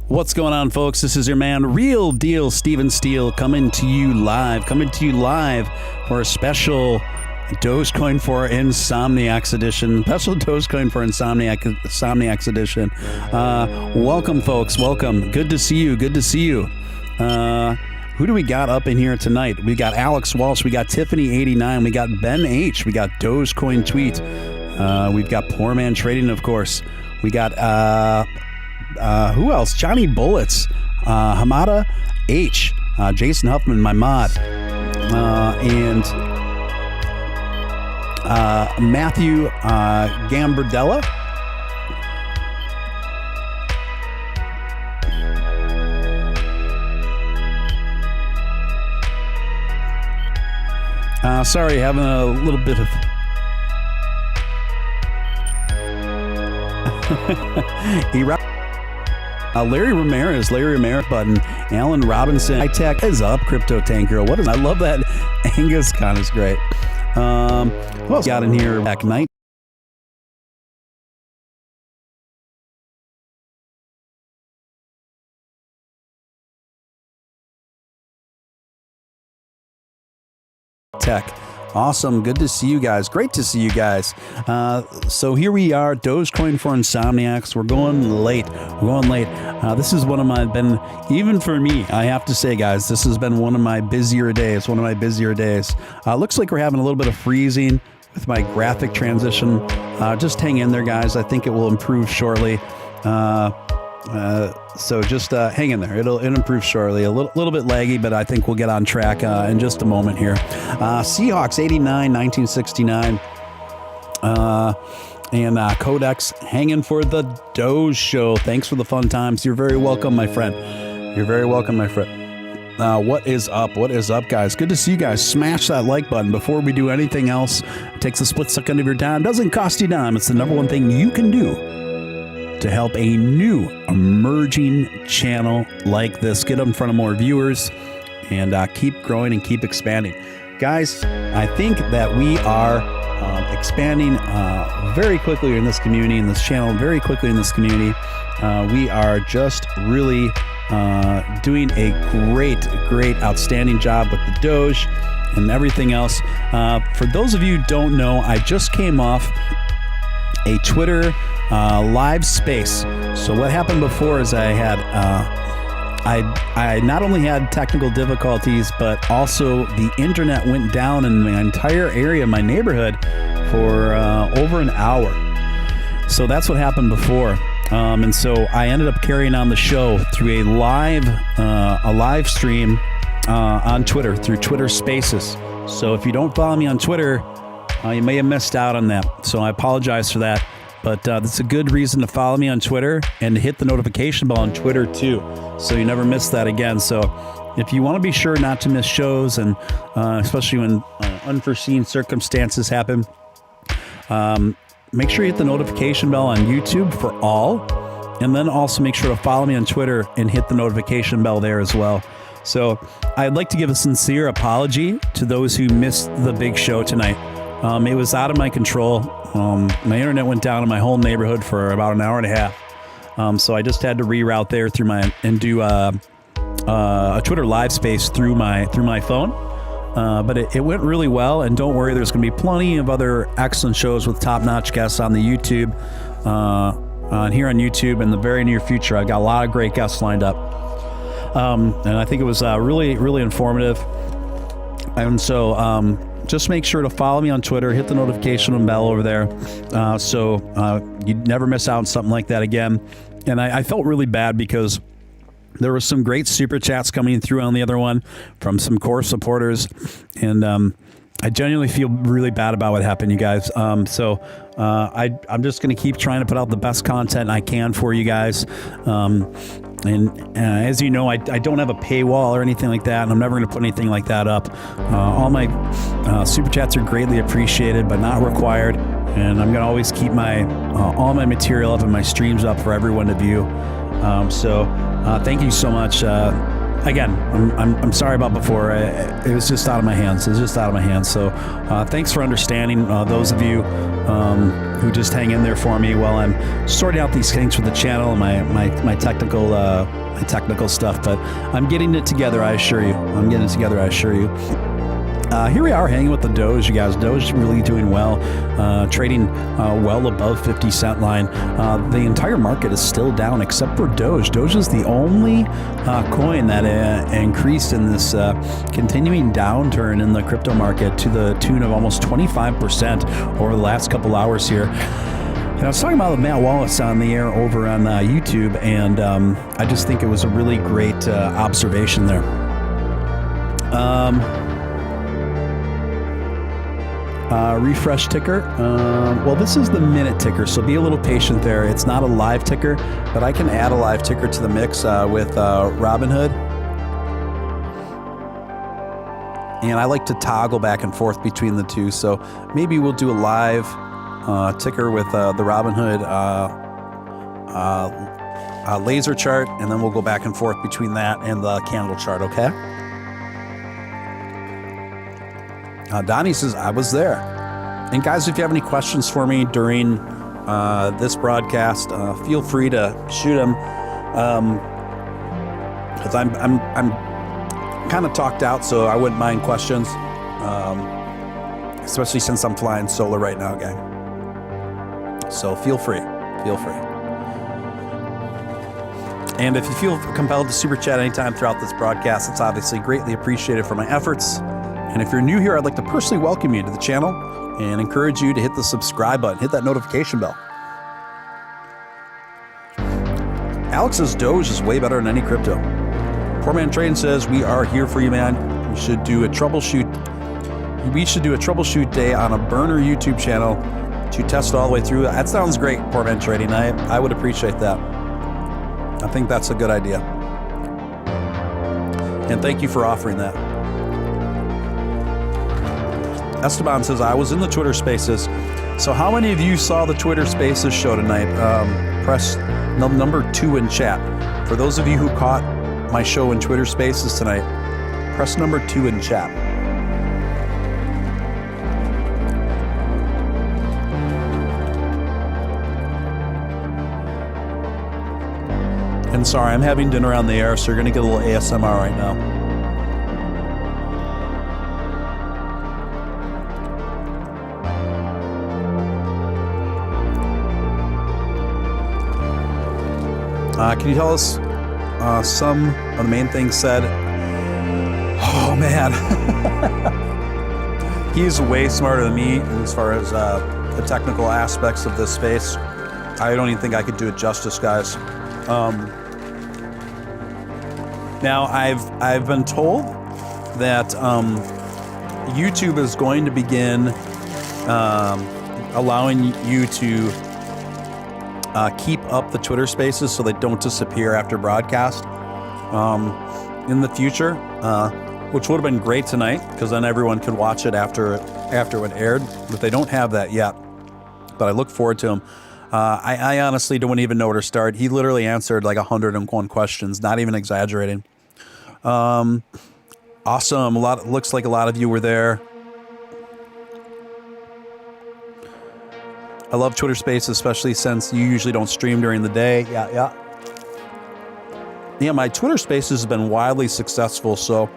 What's going on, folks? This is your man, Real Deal Steven Steele, coming to you live for a special Dogecoin for Insomniacs edition. Special Dogecoin for Insomniacs edition. Welcome, folks. Welcome. Good to see you. Who do we got up in here tonight? We got Alex Walsh. We got Tiffany89. We got Ben H. We got Dogecoin Tweet. We've got Poor Man Trading, of course. We got who else? Johnny Bullets, Hamada H, Jason Huffman, my mod, and Matthew Gambardella. Sorry, having a little bit of Larry Ramirez button. Alan Robinson. High Tech is up. Crypto Tanker. What is? I love that. Angus Khan is great. Who else got in here? Back night. Tech. Awesome. Good to see you guys. Great to see you guys. So here we are, Dogecoin for Insomniacs. We're going late. This is even for me, I have to say, guys, this has been one of my busier days. Looks like we're having a little bit of freezing with my graphic transition. Just hang in there, guys. I think it will improve shortly. So just hang in there. It'll improve shortly. A little bit laggy, but I think we'll get on track in just a moment here. Seahawks 89, 1969. And Codex hanging for the Doge show. Thanks for the fun times. You're very welcome, my friend. What is up, guys? Good to see you guys. Smash that like button before we do anything else. It takes a split second of your time. Doesn't cost you a dime. It's the number one thing you can do to help a new emerging channel like this get up in front of more viewers and keep growing and keep expanding. Guys, I think that we are expanding very quickly in this community, in this channel, we are just really doing a great, outstanding job with the Doge and everything else. For those of you who don't know, I just came off a Twitter live space. So what happened before is I not only had technical difficulties, but also the internet went down in my entire area, my neighborhood, for over an hour. So that's what happened before. And so I ended up carrying on the show through a live stream on Twitter, through Twitter Spaces. So if you don't follow me on Twitter, you may have missed out on that. So I apologize for that. But that's a good reason to follow me on Twitter and to hit the notification bell on Twitter too, so you never miss that again. So if you want to be sure not to miss shows, and especially when unforeseen circumstances happen, make sure you hit the notification bell on YouTube for all, and then also make sure to follow me on Twitter and hit the notification bell there as well. So I'd like to give a sincere apology to those who missed the big show tonight. It was out of my control. My internet went down in my whole neighborhood for about an hour and a half. So I just had to reroute there and do a Twitter live space through my phone. But it went really well, and don't worry, there's going to be plenty of other excellent shows with top-notch guests on the YouTube, here on YouTube in the very near future. I've got a lot of great guests lined up. And I think it was really, really informative. And so just make sure to follow me on Twitter, hit the notification bell over there, so you never miss out on something like that again. And I felt really bad because there were some great super chats coming through on the other one from some core supporters, and I genuinely feel really bad about what happened, you guys. I'm just going to keep trying to put out the best content I can for you guys. And as you know, I don't have a paywall or anything like that, and I'm never going to put anything like that up. All my super chats are greatly appreciated, but not required. And I'm going to always keep my all my material up and my streams up for everyone to view. Thank you so much. Again, I'm sorry about before. It was just out of my hands. So thanks for understanding, those of you who just hang in there for me while I'm sorting out these things for the channel and my technical stuff. But I'm getting it together, I assure you. Here we are hanging with the Doge, you guys. Doge really doing well, trading well above 50 cent line. The entire market is still down except for Doge. Doge is the only coin that increased in this continuing downturn in the crypto market to the tune of almost 25% over the last couple hours here. And I was talking about Matt Wallace on the air over on YouTube, and I just think it was a really great observation there. Refresh ticker. Well, this is the minute ticker, so be a little patient there. It's not a live ticker, but I can add a live ticker to the mix with Robinhood. And I like to toggle back and forth between the two, so maybe we'll do a live ticker with the Robinhood laser chart, and then we'll go back and forth between that and the candle chart, okay? Donnie says, I was there. And guys, if you have any questions for me during this broadcast, feel free to shoot them. Because I'm kind of talked out, so I wouldn't mind questions. Especially since I'm flying solo right now, gang. So feel free. And if you feel compelled to super chat anytime throughout this broadcast, it's obviously greatly appreciated for my efforts. And if you're new here, I'd like to personally welcome you to the channel and encourage you to hit the subscribe button, hit that notification bell. Alex's Doge is way better than any crypto. Poor Man Trading says, we are here for you, man. We should do a troubleshoot day on a burner YouTube channel to test it all the way through. That sounds great, Poor Man Trading. I would appreciate that. I think that's a good idea. And thank you for offering that. Esteban says, I was in the Twitter Spaces. So how many of you saw the Twitter Spaces show tonight? Press number 2 in chat. For those of you who caught my show in Twitter Spaces tonight, press number 2 in chat. And sorry, I'm having dinner on the air, so you're going to get a little ASMR right now. Can you tell us some of the main things said? Oh, man. He's way smarter than me as far as the technical aspects of this space. I don't even think I could do it justice, guys. Now, I've been told that YouTube is going to begin allowing you to keep up the Twitter Spaces so they don't disappear after broadcast in the future, which would have been great tonight because then everyone could watch it after it aired. But they don't have that yet. But I look forward to them. I honestly don't even know where to start. He literally answered like 101 questions, not even exaggerating. Awesome. Looks like a lot of you were there. I love Twitter Spaces, especially since you usually don't stream during the day. Yeah, my Twitter Spaces has been wildly successful, so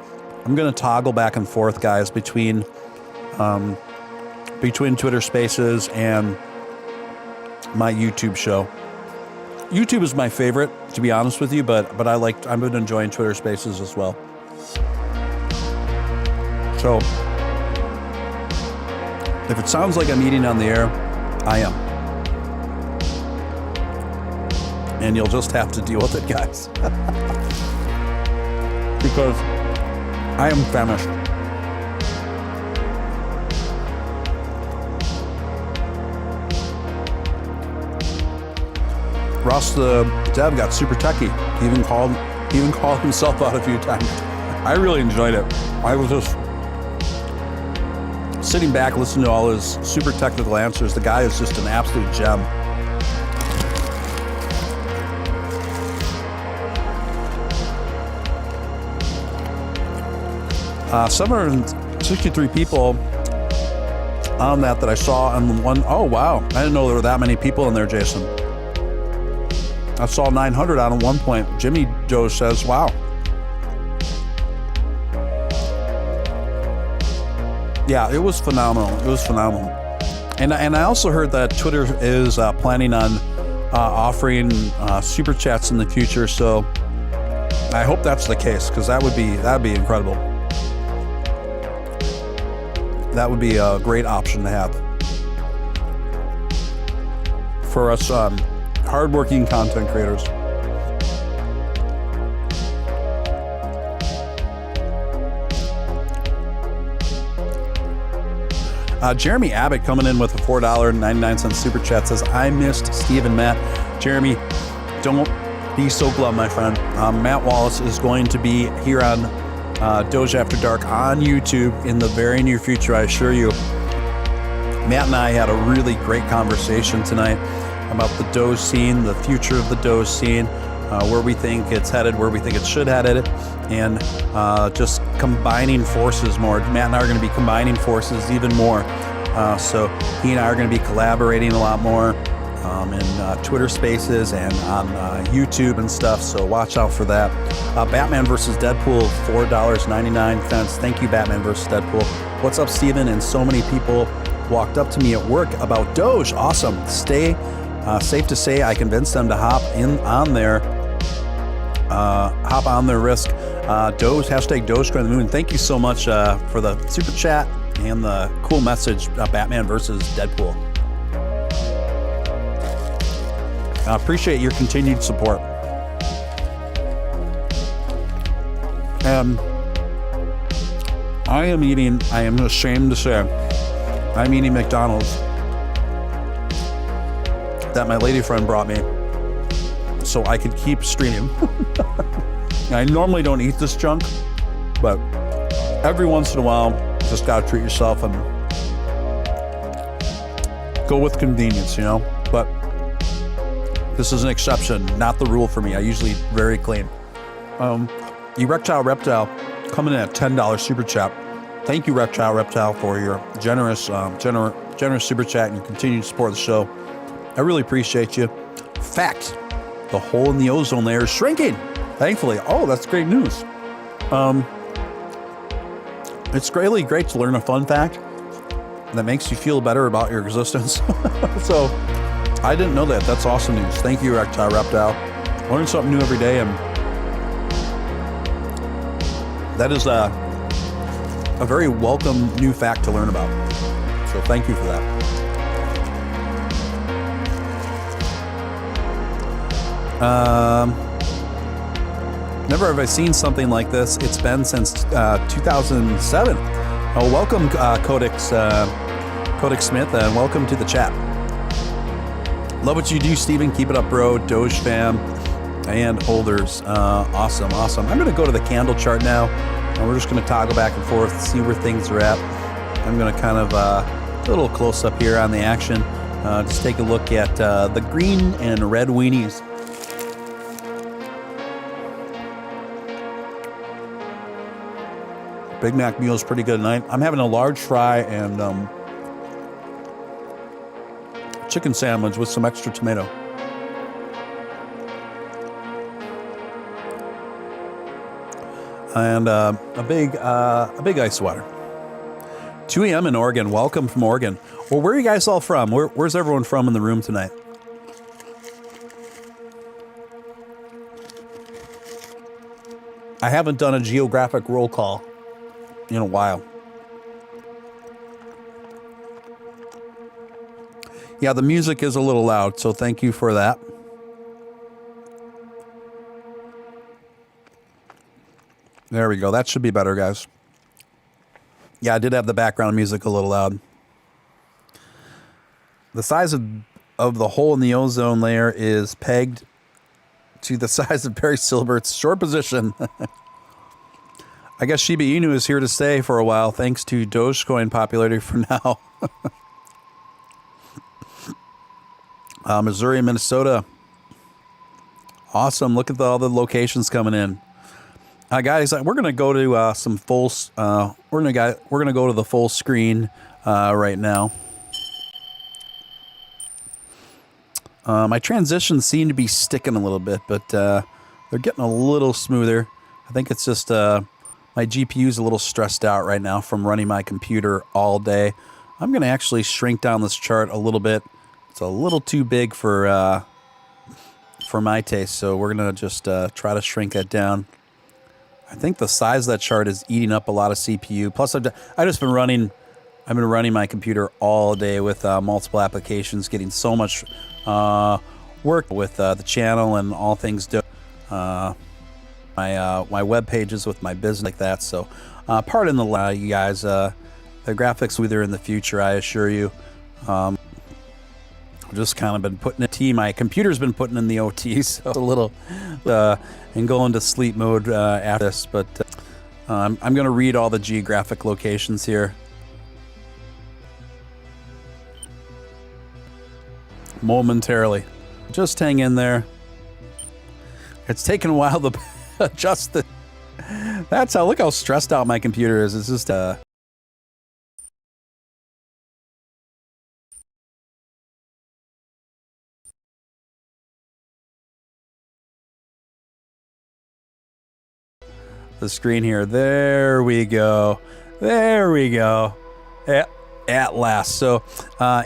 I'm going to toggle back and forth, guys, between Twitter Spaces and my YouTube show. YouTube is my favorite, to be honest with you, but I've been enjoying Twitter Spaces as well. So if it sounds like I'm eating on the air, I am. And you'll just have to deal with it, guys. Because I am famished. Ross the Dev got super techie. He even called himself out a few times. I really enjoyed it. I was just sitting back listening to all his super technical answers. The guy is just an absolute gem. Uh, 763 people on that I saw on one. Oh, wow. I didn't know there were that many people in there, Jason. I saw 900 on at one point. Jimmy Joe says, wow. Yeah, it was phenomenal. It was phenomenal. And I also heard that Twitter is planning on offering super chats in the future. So I hope that's the case, because that'd be incredible. That would be a great option to have for us hardworking content creators. Jeremy Abbott coming in with a $4.99 super chat says, I missed Steve and Matt. Jeremy, don't be so glum, my friend. Matt Wallace is going to be here on Doge After Dark on YouTube in the very near future, I assure you. Matt and I had a really great conversation tonight about the Doge scene, the future of the Doge scene, where we think it's headed, where we think it should head at it, and just combining forces more. Matt and I are going to be combining forces even more. So he and I are going to be collaborating a lot more in Twitter Spaces and on YouTube and stuff. So watch out for that. Batman versus Deadpool, $4.99. Thank you, Batman versus Deadpool. What's up, Steven? And so many people walked up to me at work about Doge. Awesome. Safe to say I convinced them to hop on their risk. Doge, hashtag Dogecoin the moon. Thank you so much for the super chat and the cool message, Batman versus Deadpool. I appreciate your continued support. And I am ashamed to say, I'm eating McDonald's that my lady friend brought me so I could keep streaming. I normally don't eat this junk, but every once in a while, you just gotta treat yourself and go with convenience, you know? But this is an exception, not the rule for me. I usually eat very clean. Erectile Reptile coming in at $10 super chat. Thank you, Reptile, for your generous super chat and your continued support of the show. I really appreciate you. Fact, the hole in the ozone layer is shrinking, thankfully. Oh, that's great news. It's really great to learn a fun fact that makes you feel better about your existence. So I didn't know that. That's awesome news. Thank you, Reptile. Learn something new every day, and that is a very welcome new fact to learn about. So thank you for that. Never have I seen something like this. It's been since 2007. Oh, welcome, Codex Smith, and welcome to the chat. Love what you do, Steven. Keep it up, bro. Doge fam and holders. Awesome. I'm going to go to the candle chart now, and we're just going to toggle back and forth, see where things are at. I'm going to kind of a little close up here on the action. Just take a look at the green and red weenies. Big Mac meal is pretty good tonight. I'm having a large fry and chicken sandwich with some extra tomato. And a big ice water. 2 a.m. in Oregon. Welcome from Oregon. Well, where are you guys all from? Where's everyone from in the room tonight? I haven't done a geographic roll call in a while. Yeah, the music is a little loud, so thank you for that. There we go. That should be better, guys. Yeah, I did have the background music a little loud. The size of the hole in the ozone layer is pegged to the size of Barry Silbert's short position. I guess Shiba Inu is here to stay for a while, thanks to Dogecoin popularity for now. Missouri and Minnesota. Awesome. Look at all the locations coming in. Guys, we're gonna go to some full. We're gonna go to the full screen right now. My transitions seem to be sticking a little bit, but they're getting a little smoother. I think it's just my GPU's a little stressed out right now from running my computer all day. I'm gonna actually shrink down this chart a little bit. It's a little too big for my taste, so we're gonna just try to shrink that down. I think the size of that chart is eating up a lot of CPU. Plus, I've been running my computer all day with multiple applications, getting so much work with the channel and all things. My web pages with my business like that. So, pardon the you guys. The graphics will be there in the future, I assure you. I've just kind of been putting it. My computer's been putting in the OT, so a little and going to sleep mode after this. But I'm going to read all the geographic locations here momentarily. Just hang in there. It's taken a while to adjust the. That's how. Look how stressed out my computer is. It's just the screen here. There we go. There we go. At last. So,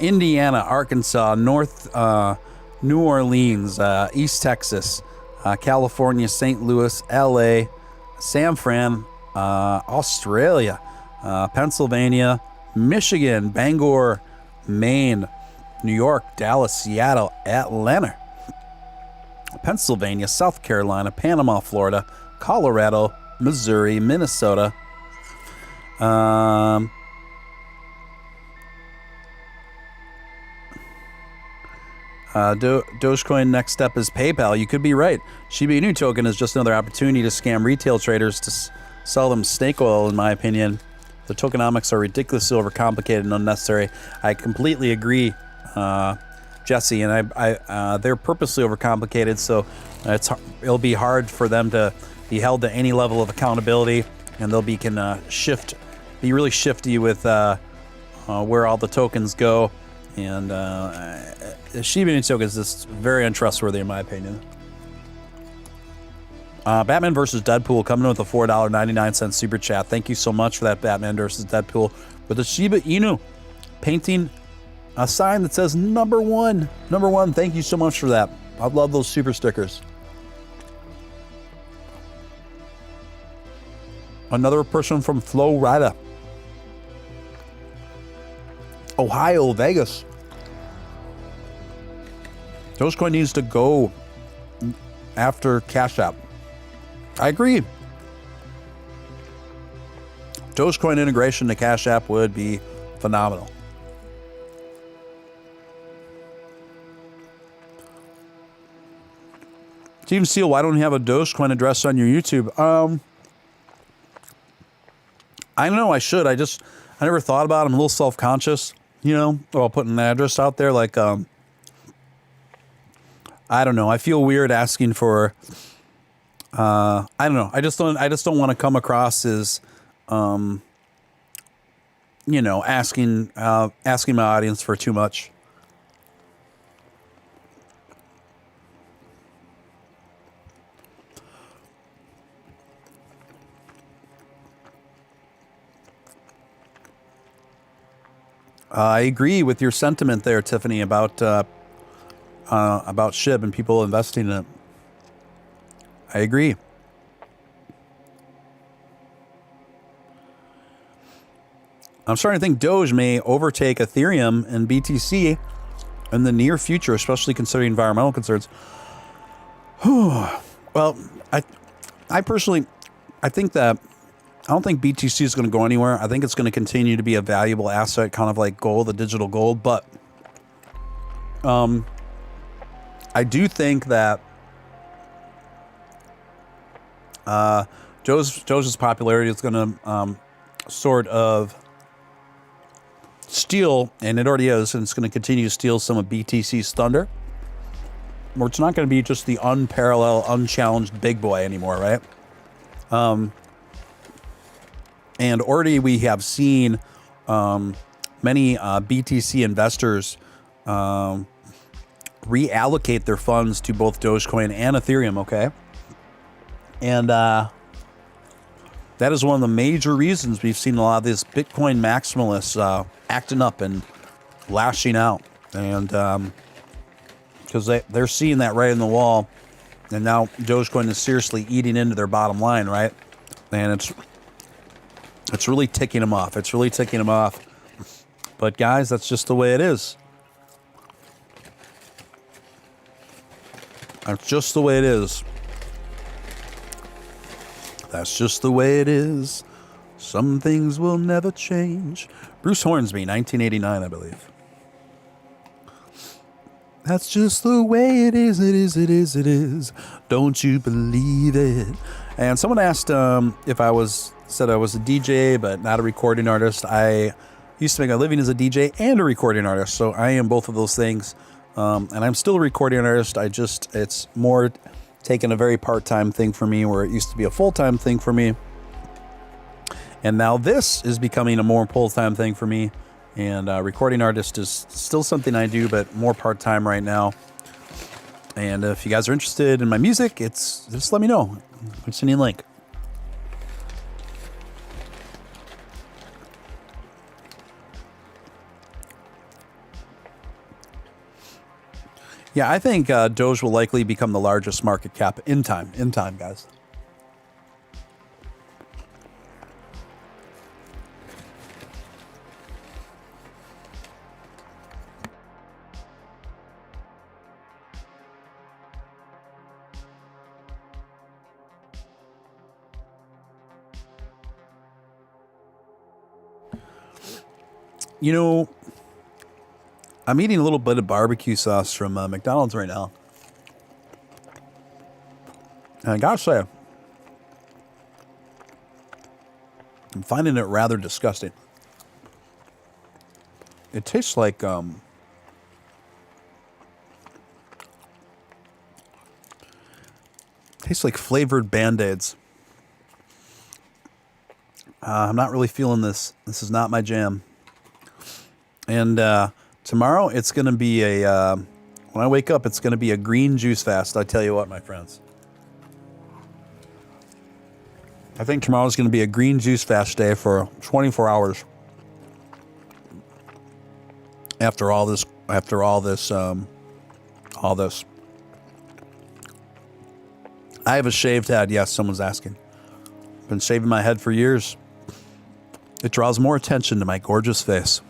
Indiana, Arkansas, New Orleans, East Texas, California, St. Louis, LA, San Fran, Australia, Pennsylvania, Michigan, Bangor, Maine, New York, Dallas, Seattle, Atlanta, Pennsylvania, South Carolina, Panama, Florida, Colorado, Missouri, Minnesota, Dogecoin next step is PayPal. You could be right. Shiba Inu token is just another opportunity to scam retail traders to sell them snake oil, in my opinion. The tokenomics are ridiculously overcomplicated and unnecessary. I completely agree, Jesse, and they're purposely overcomplicated, so it'll be hard for them to be held to any level of accountability, and they'll be really shifty with where all the tokens go. And Shiba Inu token is just very untrustworthy, in my opinion. Batman versus Deadpool coming in with a $4.99 super chat. Thank you so much for that, Batman versus Deadpool, with the Shiba Inu painting a sign that says number one. Number one. Thank you so much for that. I love those super stickers. Another person from Florida, Ohio, Vegas. Dogecoin needs to go after Cash App. I agree. Dogecoin integration to Cash App would be phenomenal. Steven Steele, why don't you have a Dogecoin address on your YouTube? I don't know. I should. I never thought about it. I'm a little self-conscious, about putting an address out there. Like, I don't know. I feel weird asking for. I don't know. I just don't want to come across as, asking my audience for too much. I agree with your sentiment there, Tiffany, about SHIB and people investing in it. I agree. I'm starting to think Doge may overtake Ethereum and BTC in the near future, especially considering environmental concerns. Well, I personally, I think that I don't think BTC is going to go anywhere. I think it's going to continue to be a valuable asset, kind of like gold, the digital gold. But I do think that Doge's popularity is going to sort of steal, and it already is, and it's going to continue to steal some of BTC's thunder. Where it's not going to be just the unparalleled, unchallenged big boy anymore, right? And already we have seen many BTC investors reallocate their funds to both Dogecoin and Ethereum, okay? And that is one of the major reasons we've seen a lot of these Bitcoin maximalists acting up and lashing out. And because they're seeing that right in the wall. And now Dogecoin is seriously eating into their bottom line, right? And it's really ticking them off. It's really ticking them off. But guys, that's just the way it is. That's just the way it is. That's just the way it is. Some things will never change. Bruce Hornsby, 1989, I believe. That's just the way it is, it is, it is, it is. Don't you believe it? And someone asked if said I was a DJ, but not a recording artist. I used to make a living as a DJ and a recording artist, so I am both of those things. And I'm still a recording artist. It's more taken a very part-time thing for me, where it used to be a full-time thing for me. And now this is becoming a more full-time thing for me. And recording artist is still something I do, but more part-time right now. And if you guys are interested in my music, just let me know. I'll send you a link. Yeah, I think Doge will likely become the largest market cap in time, guys. You know, I'm eating a little bit of barbecue sauce from McDonald's right now. And I gotta say, I'm finding it rather disgusting. It tastes like flavored Band-Aids. I'm not really feeling this. This is not my jam. And tomorrow it's going to be when I wake up, it's going to be a green juice fast. I tell you what, my friends. I think tomorrow's going to be a green juice fast day for 24 hours. After all this. I have a shaved head. Yes, someone's asking. Been shaving my head for years. It draws more attention to my gorgeous face.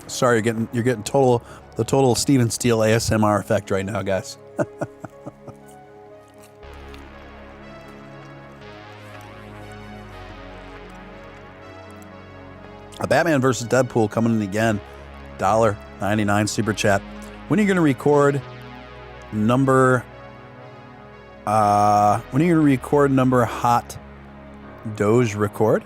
Sorry, you're getting the total Steven Steele ASMR effect right now, guys. A Batman versus Deadpool coming in again. $1.99 super chat. When are you going to record number hot Doge record?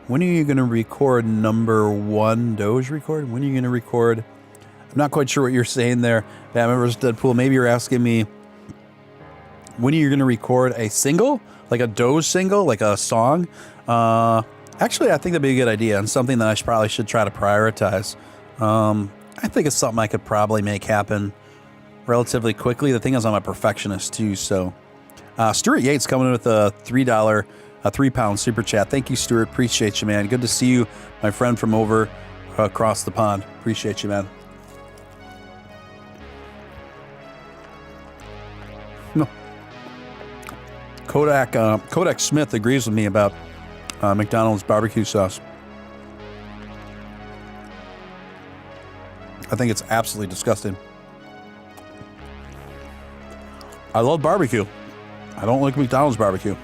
When are you going to record number one Doge record? When are you going to record? I'm not quite sure what you're saying there, Batman vs. Deadpool. Maybe you're asking me, when are you going to record a single? Like a Doge single? Like a song? Actually, I think that'd be a good idea and something that I probably should try to prioritize. I think it's something I could probably make happen relatively quickly. The thing is, I'm a perfectionist too, so... Stuart Yates coming in with a £3 super chat. Thank you, Stuart. Appreciate you, man. Good to see you, my friend from over across the pond. Appreciate you, man. No. Kodak Smith agrees with me about McDonald's barbecue sauce. I think it's absolutely disgusting. I love barbecue. I don't like McDonald's barbecue.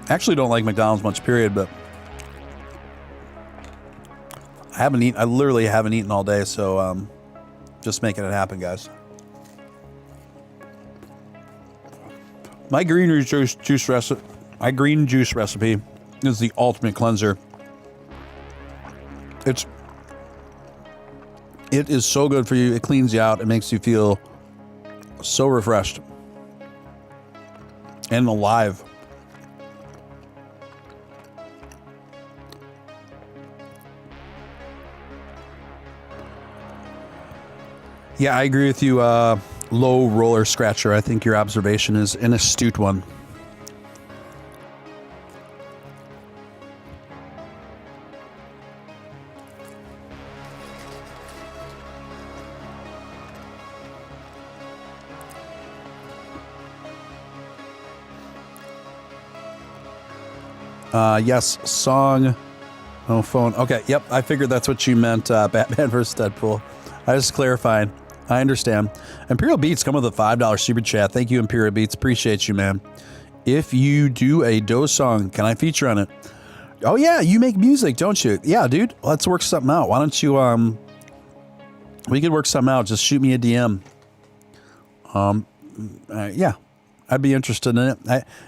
Actually don't like McDonald's much, period, but I literally haven't eaten all day, so just making it happen, guys. My green juice recipe is the ultimate cleanser. It is so good for you. It cleans you out. It makes you feel so refreshed and alive. Yeah, I agree with you. Low roller scratcher. I think your observation is an astute one. Yes, song, no phone. Okay, yep, I figured that's what you meant, Batman versus Deadpool. I was clarifying. I understand. Imperial Beats come with a $5 super chat. Thank you, Imperial Beats. Appreciate you, man. If you do a Doge song, can I feature on it? Oh, yeah, you make music, don't you? Yeah, dude, let's work something out. Why don't you, we could work something out. Just shoot me a DM. Yeah. I'd be interested in it.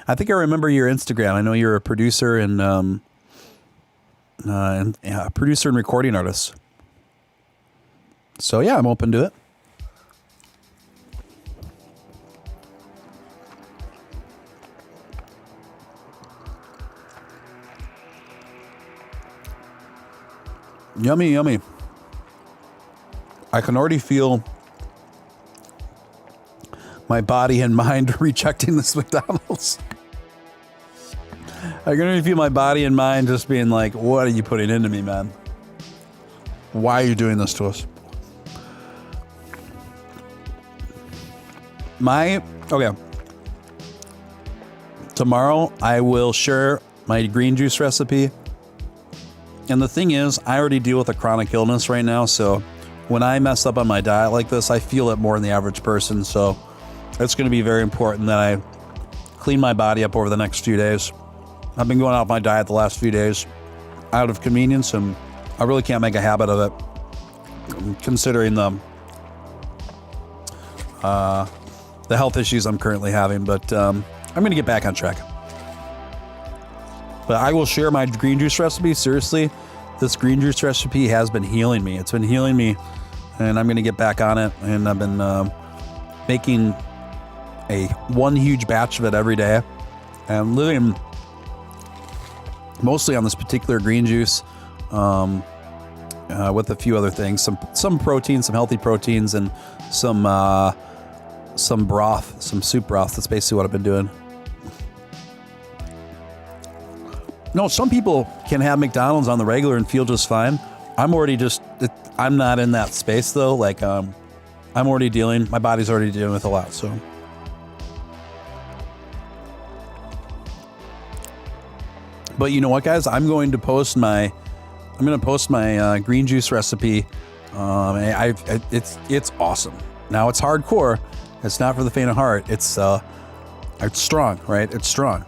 I think I remember your Instagram. I know you're a producer and producer and recording artist. So yeah, I'm open to it. Yummy, yummy. I can already feel my body and mind rejecting this McDonald's. I can already feel my body and mind just being like, what are you putting into me, man? Why are you doing this to us? Okay. Tomorrow I will share my green juice recipe. And the thing is, I already deal with a chronic illness right now, so when I mess up on my diet like this, I feel it more than the average person, so it's going to be very important that I clean my body up over the next few days. I've been going off my diet the last few days out of convenience, and I really can't make a habit of it, considering the health issues I'm currently having. But I'm going to get back on track. But I will share my green juice recipe. Seriously, this green juice recipe has been healing me. It's been healing me, and I'm going to get back on it. And I've been making one huge batch of it every day, and living mostly on this particular green juice, with a few other things, some protein, some healthy proteins, and some broth, some soup broth. That's basically what I've been doing. No, some people can have McDonald's on the regular and feel just fine. I'm not in that space though. Like, my body's already dealing with a lot, so. But you know what, guys? I'm going to post my green juice recipe. It's awesome. Now it's hardcore. It's not for the faint of heart. It's strong, right? It's strong,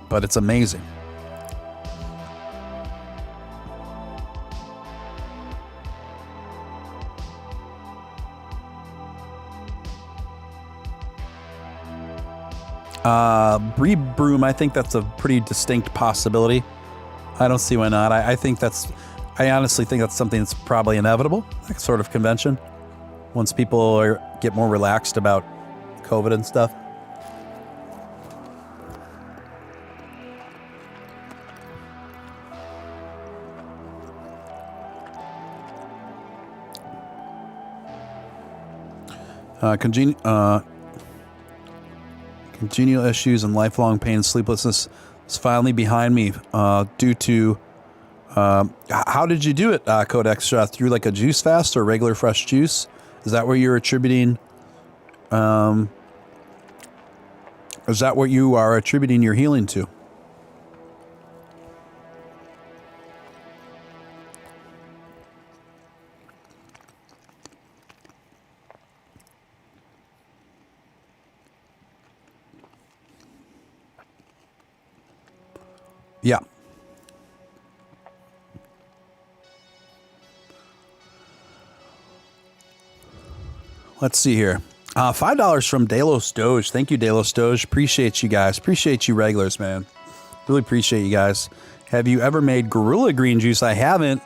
but it's amazing. Brie Broom, I think that's a pretty distinct possibility. I don't see why not. I honestly think that's something that's probably inevitable, that sort of convention, once people get more relaxed about COVID and stuff. Congenial issues and lifelong pain and sleeplessness is finally behind me due to... how did you do it, Codex? Through like a juice fast or regular fresh juice? Is that where you're attributing... is that what you are attributing your healing to? Yeah. Let's see here. $5 from Delos Doge. Thank you, Delos Doge. Appreciate you guys. Appreciate you regulars, man. Really appreciate you guys. Have you ever made Gorilla Green juice? I haven't,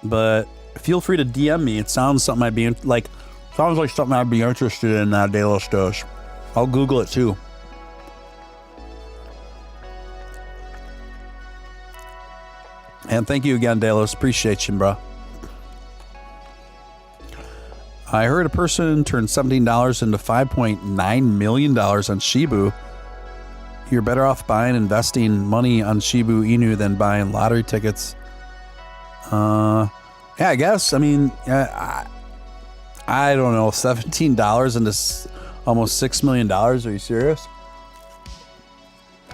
but feel free to DM me. It sounds something I'd be like. Sounds like something I'd be interested in. Delos does. I'll Google it too. And thank you again, Delos. Appreciate you, bro. I heard a person turned $17 into $5.9 million on Shibu. You're better off investing money on Shibu Inu than buying lottery tickets. Yeah, I guess. I mean, I don't know. $17 into almost $6 million. Are you serious?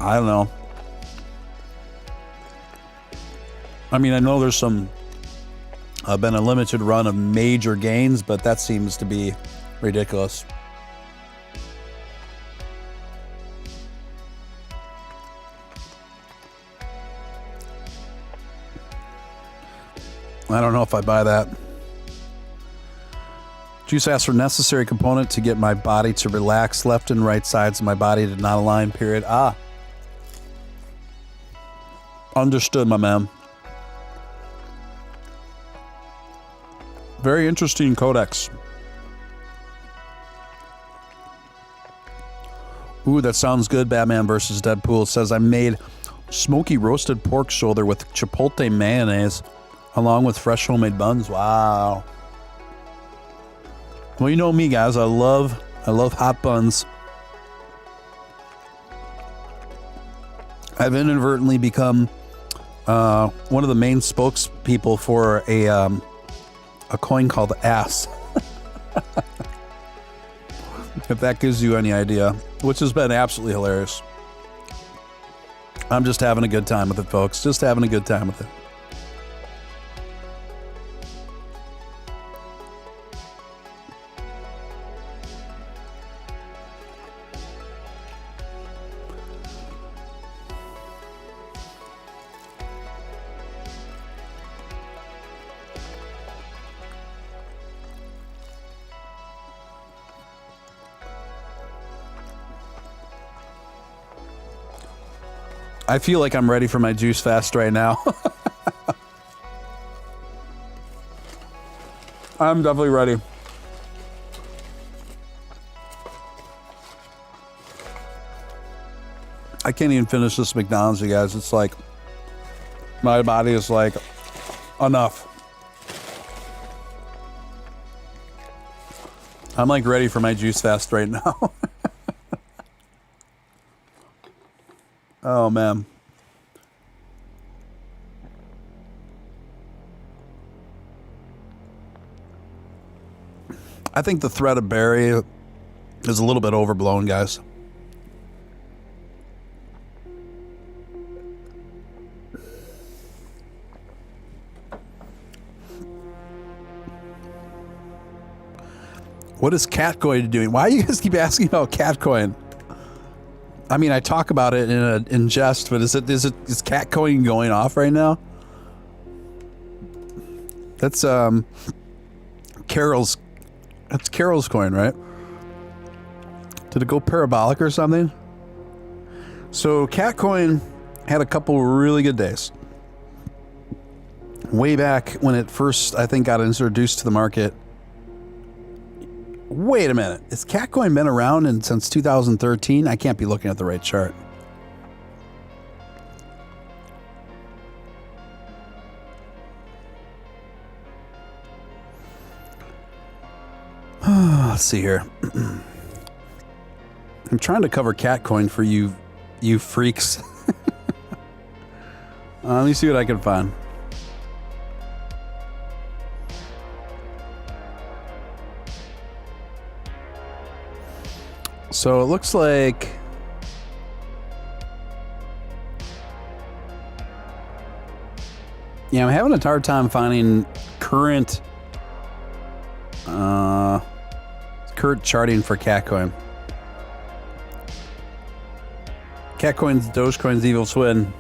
I don't know. I mean, I know there's been a limited run of major gains, but that seems to be ridiculous. I don't know if I buy that. Juice asks for necessary component to get my body to relax. Left and right sides of my body did not align, period. Understood, my man. Very interesting codex. Ooh, that sounds good. Batman versus Deadpool. It says I made smoky roasted pork shoulder with chipotle mayonnaise along with fresh homemade buns. Wow. Well, you know me, guys. I love hot buns. I've inadvertently become one of the main spokespeople for a coin called Ass. If that gives you any idea, which has been absolutely hilarious. I'm just having a good time with it, folks. Just having a good time with it. I feel like I'm ready for my juice fast right now. I'm definitely ready. I can't even finish this McDonald's, you guys. It's like, my body is like, enough. I'm like ready for my juice fast right now. Oh, man. I think the threat of berry is a little bit overblown, guys. What is Catcoin doing? Why do you guys keep asking about Catcoin? I mean, I talk about it in jest, but is Catcoin going off right now? That's Carol's. That's Carol's coin, right? Did it go parabolic or something? So Catcoin had a couple really good days. Way back when it first, I think, got introduced to the market. Wait a minute. Has Catcoin been around since 2013? I can't be looking at the right chart. Let's see here. I'm trying to cover Catcoin for you freaks. Let me see what I can find. So it looks like I'm having a hard time finding current charting for Catcoin. Catcoin's Dogecoin's evil twin.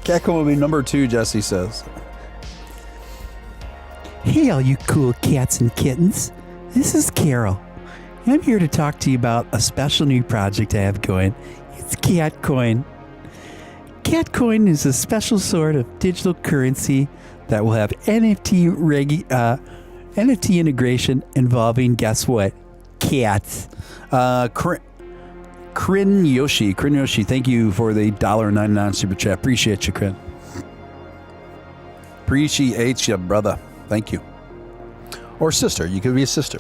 Catcoin will be number 2, Jesse says. Hey, all you cool cats and kittens. This is Carol. I'm here to talk to you about a special new project I have going. It's Catcoin. Catcoin is a special sort of digital currency that will have NFT integration involving, guess what? Cats. Krin Yoshi, thank you for the $1.99 super chat. Appreciate you, Krin. Appreciate you, brother. Thank you. Or sister. You could be a sister.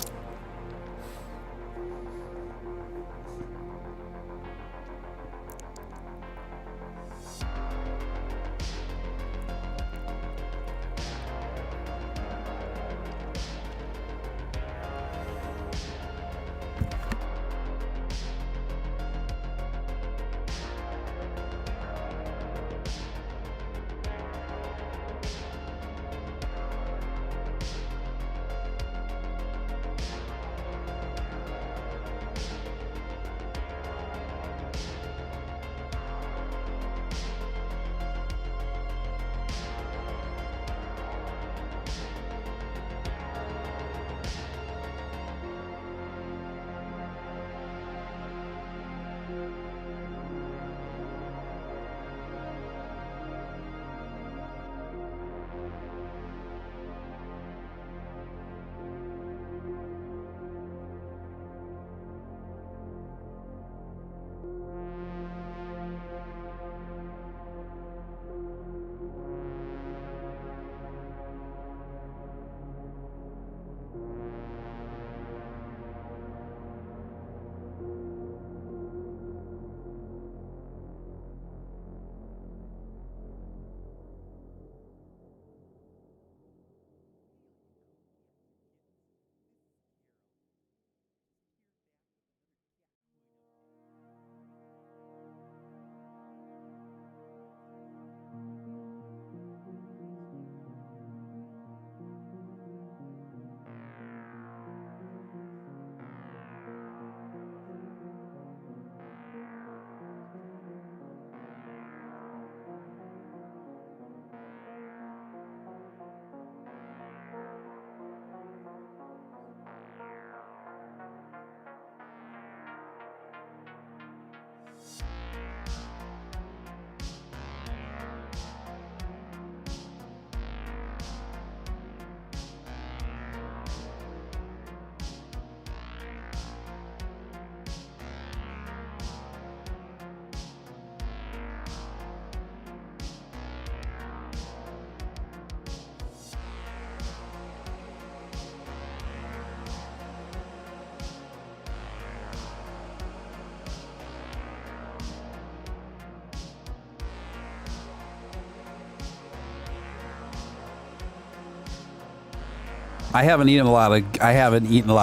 I haven't eaten a lot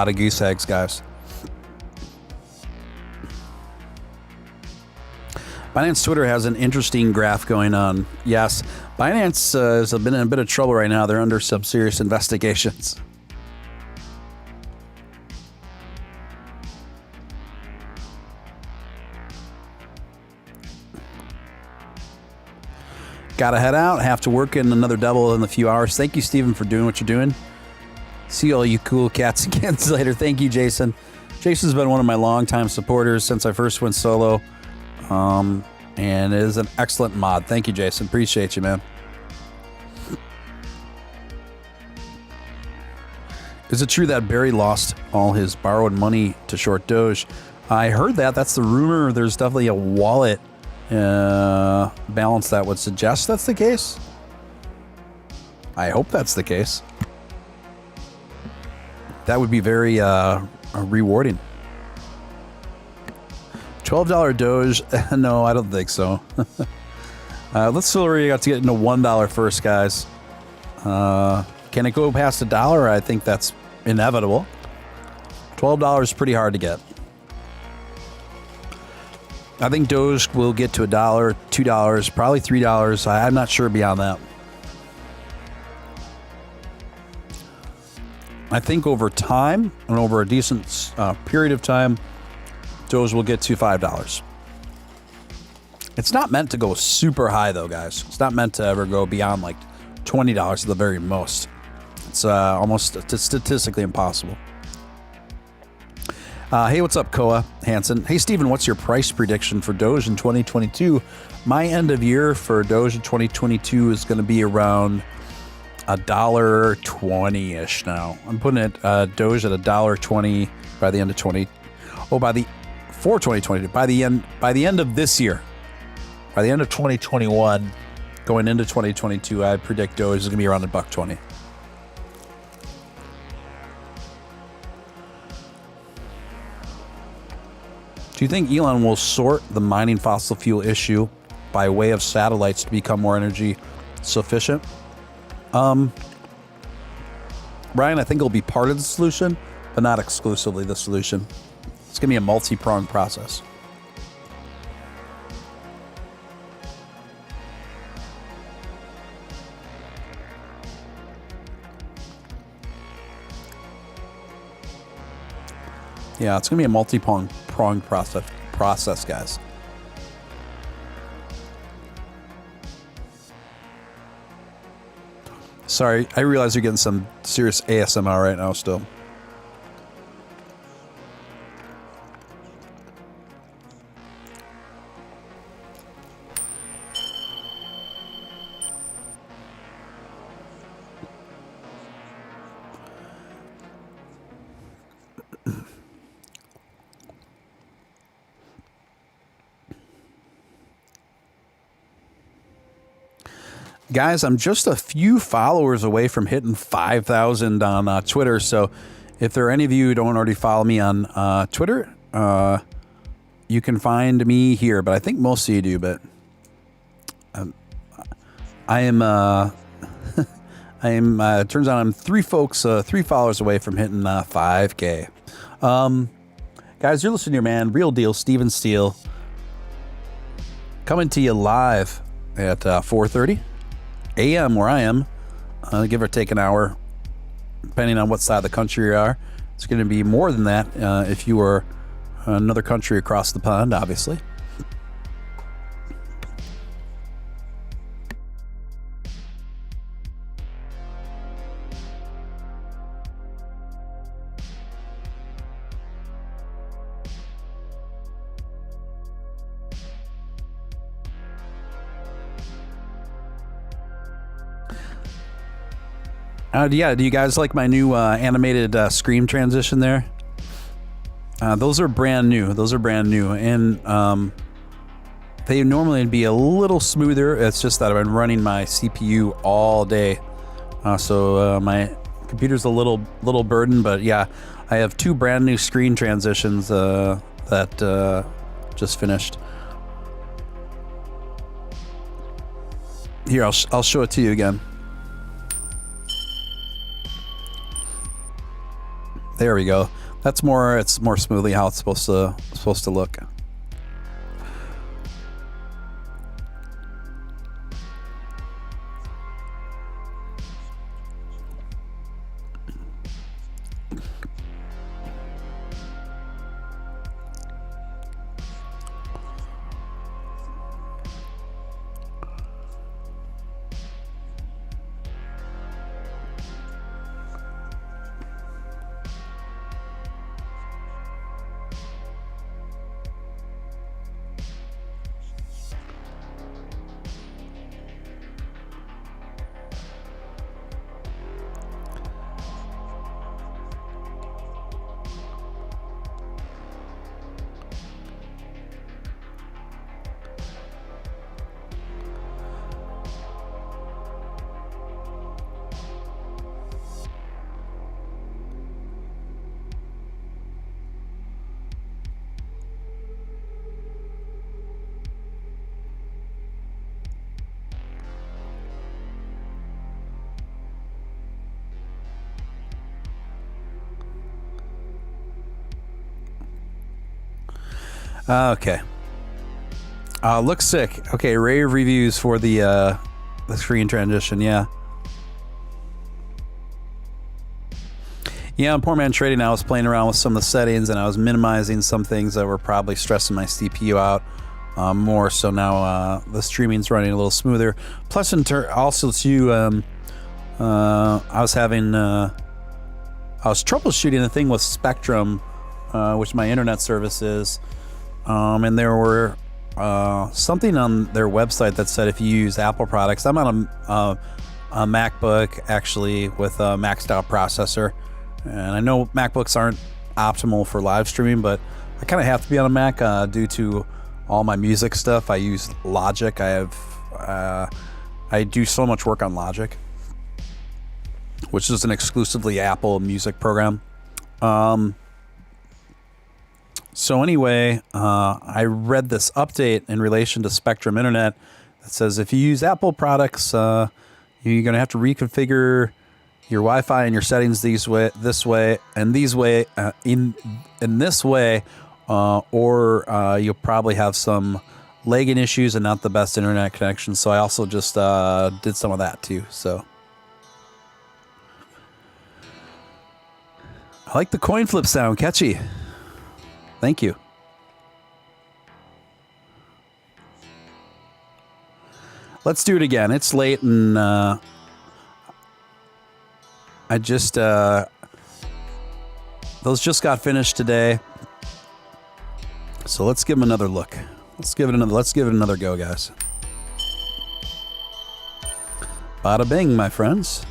of goose eggs, guys. Binance Twitter has an interesting graph going on. Yes, Binance has been in a bit of trouble right now. They're under some serious investigations. Gotta head out. Have to work in another double in a few hours. Thank you, Steven, for doing what you're doing. See all you cool cats again later. Thank you, Jason. Jason's been one of my longtime supporters since I first went solo. And is an excellent mod. Thank you, Jason. Appreciate you, man. Is it true that Barry lost all his borrowed money to short Doge? I heard that. That's the rumor. There's definitely a wallet balance that would suggest that's the case. I hope that's the case. That would be very rewarding. $12 Doge? No, I don't think so. Let's see where we got to get into $1 first, guys. Can it go past $1? I think that's inevitable. $12 is pretty hard to get. I think Doge will get to $1, $2, probably $3. I'm not sure beyond that. I think over time, and over a decent period of time, Doge will get to $5. It's not meant to go super high, though, guys. It's not meant to ever go beyond like $20 at the very most. It's almost statistically impossible. Hey, what's up, Koa Hansen? Hey, Steven, what's your price prediction for Doge in 2022? My end of year for Doge in 2022 is going to be around $1.20-ish now. I'm putting it Doge at $1.20 by the end of 2022. By the end of this year. By the end of 2021, going into 2022, I predict Doge is going to be around $1.20. Do you think Elon will sort the mining fossil fuel issue by way of satellites to become more energy sufficient? Ryan, I think it'll be part of the solution, but not exclusively the solution. It's going to be a multi-pronged process. Yeah, it's going to be a multi-pronged process, guys. Sorry, I realize you're getting some serious ASMR right now still. Guys, I'm just a few followers away from hitting 5,000 on Twitter. So if there are any of you who don't already follow me on Twitter, you can find me here. But I think most of you do. But I am, it turns out I'm three followers away from hitting 5K. Guys, you're listening to your man, Real Deal, Steven Steele, coming to you live at 4:30 a.m. where I am, give or take an hour, depending on what side of the country you are. It's going to be more than that if you are another country across the pond, obviously. Yeah, do you guys like my new animated screen transition there? Those are brand new. And they normally would be a little smoother. It's just that I've been running my CPU all day. So my computer's a little burdened, but yeah, I have two brand new screen transitions that just finished. Here, I'll show it to you again. There we go. It's more smoothly how it's supposed to look. Okay. Looks sick. Okay, rave reviews for the screen transition. Yeah. Yeah, on Poor Man Trading, I was playing around with some of the settings and I was minimizing some things that were probably stressing my CPU out more. So now the streaming's running a little smoother. Plus, also too, I was troubleshooting a thing with Spectrum which my internet service is. And there were something on their website that said if you use Apple products, I'm on a MacBook actually with a maxed out processor. And I know MacBooks aren't optimal for live streaming, but I kind of have to be on a Mac due to all my music stuff. I use Logic. I do so much work on Logic, which is an exclusively Apple music program. So anyway, I read this update in relation to Spectrum Internet that says if you use Apple products, you're going to have to reconfigure your Wi-Fi and your settings in this way, or you'll probably have some lagging issues and not the best internet connection. So I also just did some of that too. So I like the coin flip sound, catchy. Thank you. Let's do it again. It's late and I just those just got finished today. So let's give them another look. Let's give it another go, guys. Bada bing, my friends.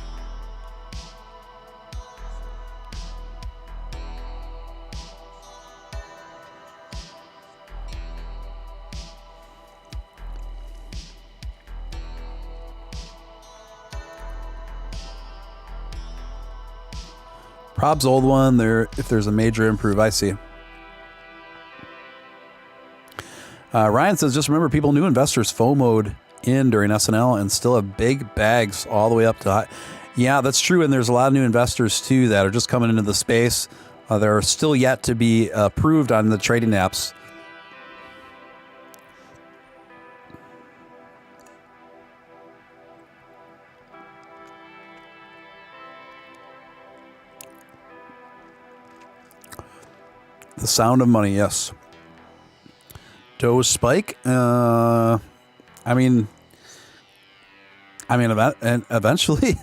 Prob's old one there. If there's a major improve, I see. Ryan says, just remember, people, new investors FOMO'd in during SNL and still have big bags all the way up to high. Yeah, that's true. And there's a lot of new investors too that are just coming into the space. They're still yet to be approved on the trading apps. The sound of money, yes. Doge spike. I mean, eventually.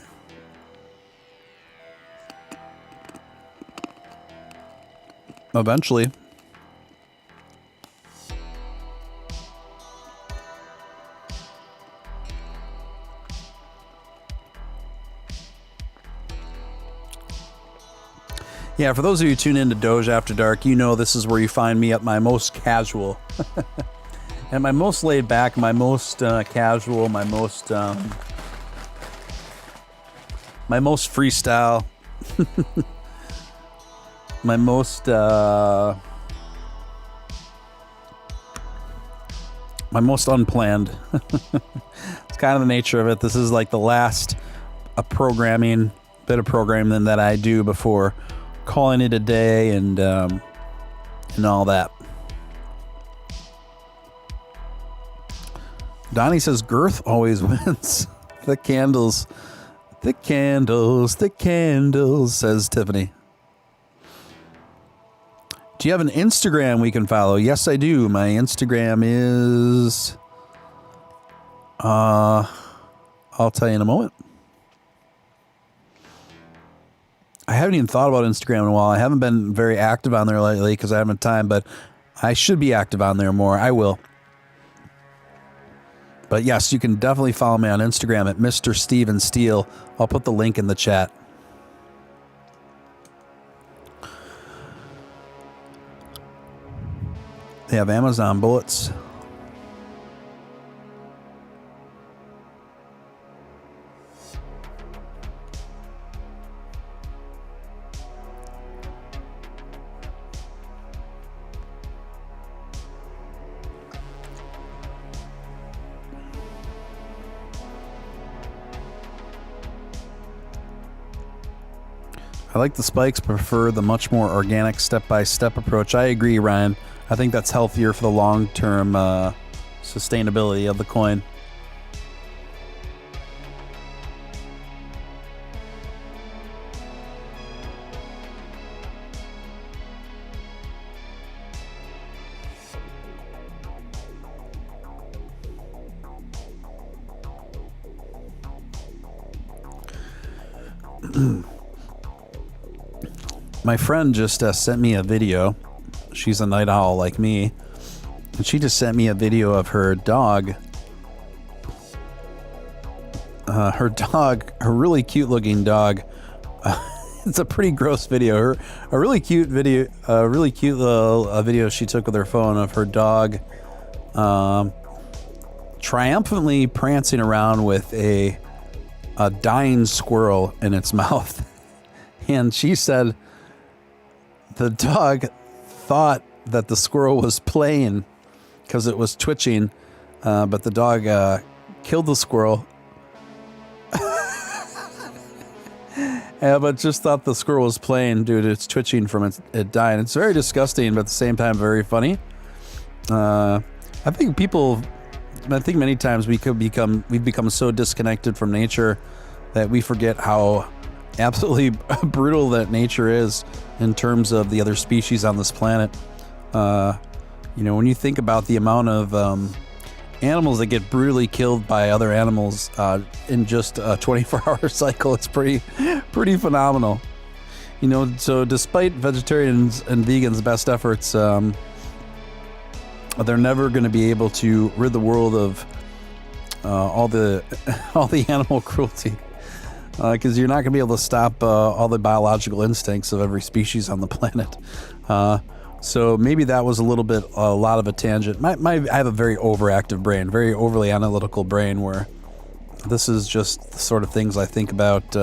Eventually. Yeah, for those of you who tune into Doge After Dark, you know this is where you find me at my most casual. And my most laid back, my most casual, my most freestyle, my most unplanned. It's kind of the nature of it. This is like the last bit of programming that I do before calling it a day and all that. Donnie says girth always wins. The candles, says Tiffany. Do you have an Instagram we can follow? Yes, I do. My Instagram is I'll tell you in a moment. I haven't even thought about Instagram in a while. I haven't been very active on there lately because I haven't time, but I should be active on there more. I will. But yes, you can definitely follow me on Instagram at Mr. Steven Steele. I'll put the link in the chat. They have Amazon bullets. I like the spikes, prefer the much more organic step-by-step approach. I agree, Ryan. I think that's healthier for the long-term sustainability of the coin. My friend just sent me a video she's a night owl like me. And she just sent me a video of her dog. Her really cute looking dog. It's a pretty gross video. A really cute video she took with her phone of her dog triumphantly prancing around with a dying squirrel in its mouth. And she said the dog thought that the squirrel was playing because it was twitching, but the dog killed the squirrel. Yeah, but just thought the squirrel was playing due to its twitching from it dying. It's very disgusting, but at the same time very funny. I think many times we've become so disconnected from nature that we forget how absolutely brutal that nature is in terms of the other species on this planet. When you think about the amount of animals that get brutally killed by other animals in just a 24-hour cycle, it's pretty phenomenal. So despite vegetarians and vegans' best efforts, they're never going to be able to rid the world of all the animal cruelty, because you're not going to be able to stop all the biological instincts of every species on the planet. So maybe that was a lot of a tangent. I have a very overactive brain, very overly analytical brain, where this is just the sort of things I think about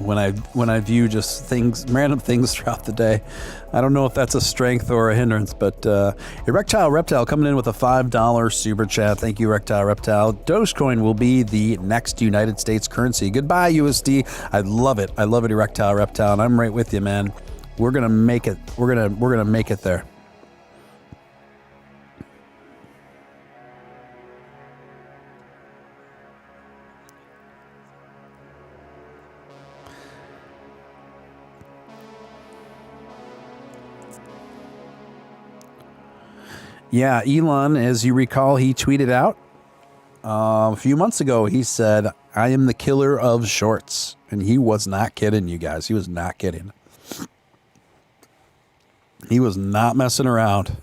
when I view just random things throughout the day. I don't know if that's a strength or a hindrance, but Erectile Reptile coming in with a $5 super chat. Thank you, Erectile Reptile. Dogecoin will be the next United States currency. Goodbye, USD. I love it, Erectile Reptile, and I'm right with you, man. We're gonna make it. We're gonna make it there. Yeah, Elon, as you recall, he tweeted out a few months ago. He said, "I am the killer of shorts," and he was not kidding, you guys. He was not kidding. He was not messing around.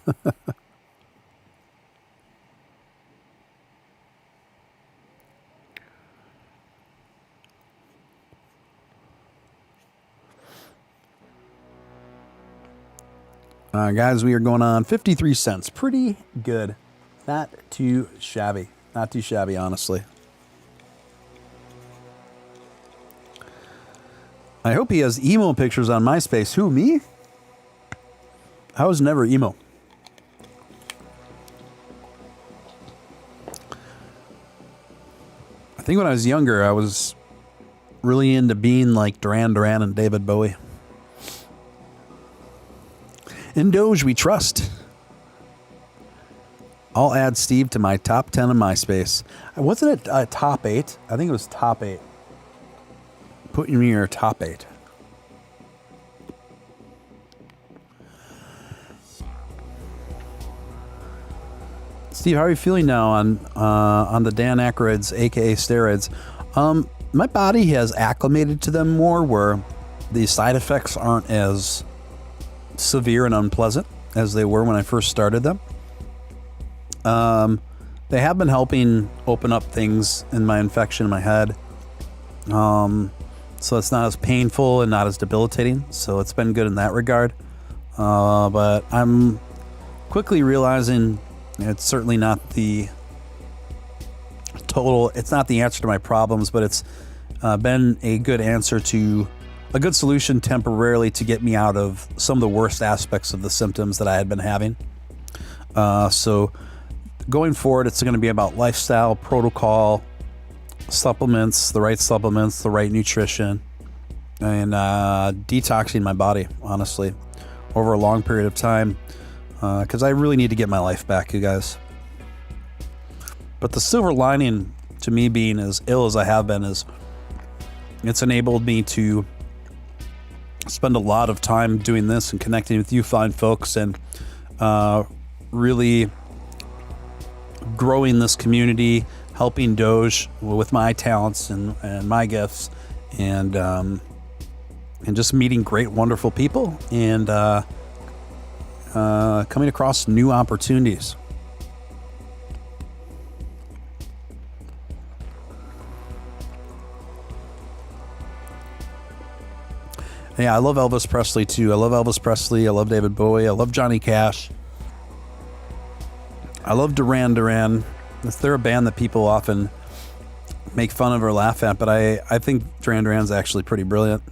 Guys, we are going on 53 cents. Pretty good. Not too shabby. Not too shabby, honestly. I hope he has emo pictures on MySpace. Who, me? I was never emo. I think when I was younger, I was really into being like Duran Duran and David Bowie. In Doge, we trust. I'll add Steve to my top 10 of MySpace. Wasn't it top 8? I think it was top 8. Put in your top 8. Steve, how are you feeling now on the Dan Aykroyd's, aka steroids? My body has acclimated to them more, where the side effects aren't as severe and unpleasant as they were when I first started them. They have been helping open up things in my infection in my head, so it's not as painful and not as debilitating. So it's been good in that regard. But I'm quickly realizing it's certainly not the it's not the answer to my problems, but it's been a good solution temporarily to get me out of some of the worst aspects of the symptoms that I had been having. So going forward, it's going to be about lifestyle, protocol, supplements, the right nutrition, and detoxing my body, honestly, over a long period of time. Because I really need to get my life back, you guys. But the silver lining to me being as ill as I have been is it's enabled me to spend a lot of time doing this and connecting with you fine folks, and really growing this community, helping Doge with my talents and my gifts, and just meeting great, wonderful people, and coming across new opportunities. Yeah, I love Elvis Presley too. I love Elvis Presley. I love David Bowie. I love Johnny Cash. I love Duran Duran. They're a band that people often make fun of or laugh at, but I think Duran Duran's actually pretty brilliant.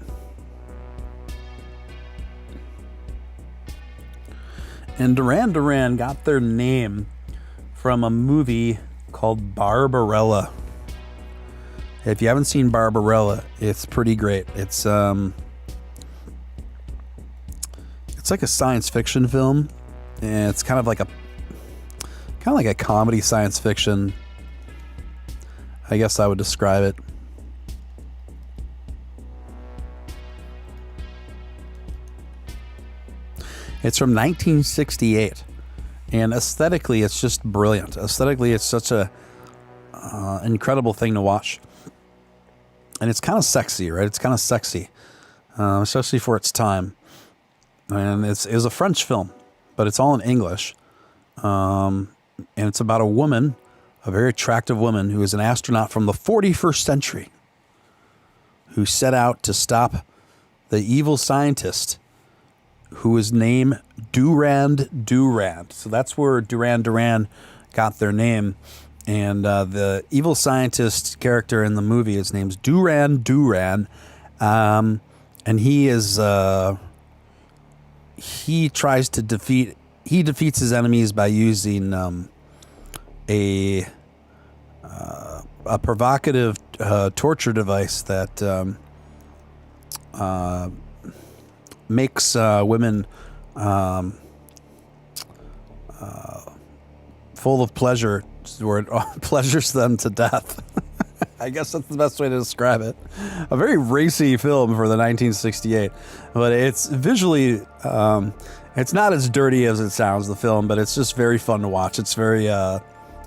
And Duran Duran got their name from a movie called Barbarella. If you haven't seen Barbarella, it's pretty great. It's like a science fiction film, and it's kind of like a comedy science fiction. I guess I would describe it. It's from 1968, and aesthetically, it's just brilliant. Aesthetically, it's such a incredible thing to watch, and it's kind of sexy, right? It's kind of sexy, especially for its time. And it was a French film, but it's all in English. And it's about a woman, a very attractive woman, who is an astronaut from the 41st century, who set out to stop the evil scientist who is named Durand Durand. So that's where Duran Duran got their name. And the evil scientist character in the movie, his name's Duran Duran. And he is... he defeats his enemies by using a provocative torture device that makes women full of pleasure, where it pleasures them to death. I guess that's the best way to describe it. A very racy film for the 1968, but it's visually, it's not as dirty as it sounds, the film, but it's just very fun to watch. It's very,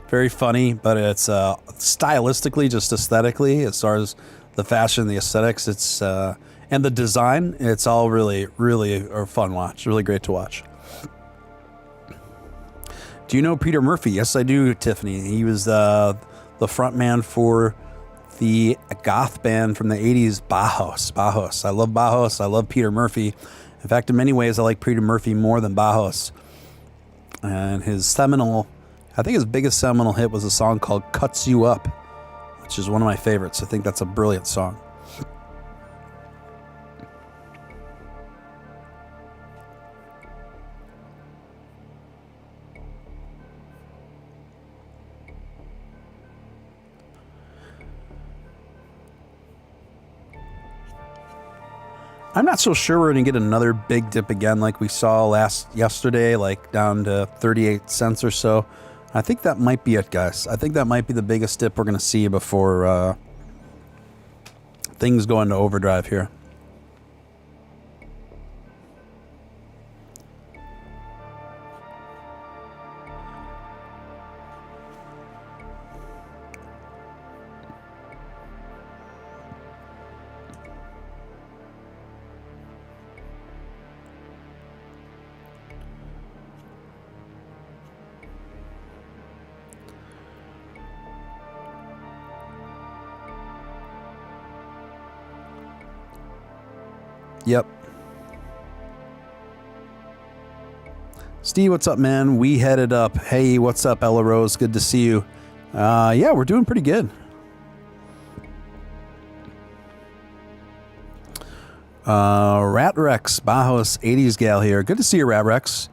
very funny, but it's stylistically, just aesthetically, as far as the fashion, the aesthetics, it's and the design, it's all really, really a fun watch. Really great to watch. Do you know Peter Murphy? Yes, I do, Tiffany. He was the front man for the goth band from the 80s, Bauhaus. I love Bauhaus. I love Peter Murphy. In fact, in many ways, I like Peter Murphy more than Bauhaus. And I think his biggest seminal hit was a song called Cuts You Up, which is one of my favorites. I think that's a brilliant song. I'm not so sure we're going to get another big dip again like we saw yesterday, like down to 38 cents or so. I think that might be it, guys. I think that might be the biggest dip we're going to see before things go into overdrive here. Yep. Steve, what's up, man? We headed up. Hey, what's up, Ella Rose? Good to see you. Yeah, we're doing pretty good. Rat Rex, Bauhaus 80s gal here. Good to see you, Rat Rex.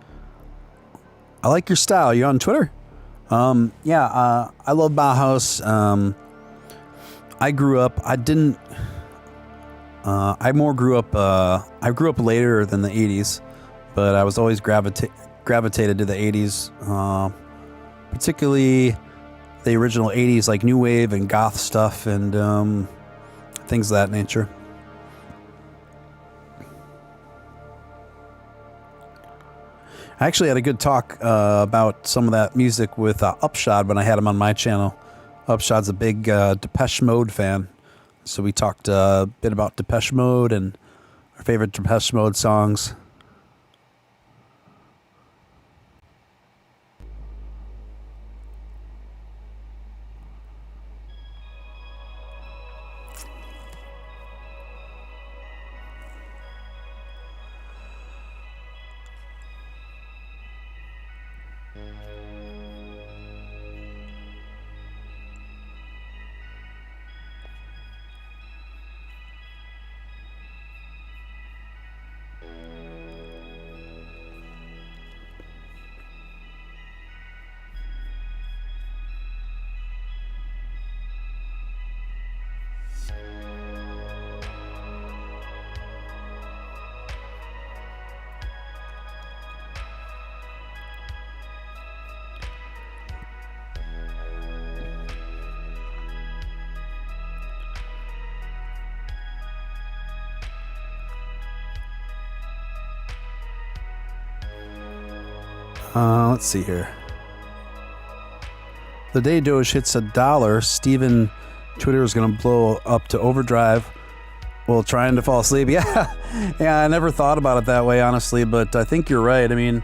I like your style. You on Twitter? Yeah, I love Bauhaus. I grew up. I grew up later than the 80s, but I was always gravitated to the 80s, particularly the original 80s, like new wave and goth stuff and things of that nature. I actually had a good talk about some of that music with Upshot when I had him on my channel. Upshot's a big Depeche Mode fan. So we talked a bit about Depeche Mode and our favorite Depeche Mode songs. Let's see here. The day Doge hits $1, Steven Twitter is going to blow up to overdrive while trying to fall asleep. Yeah, I never thought about it that way, honestly, but I think you're right. I mean,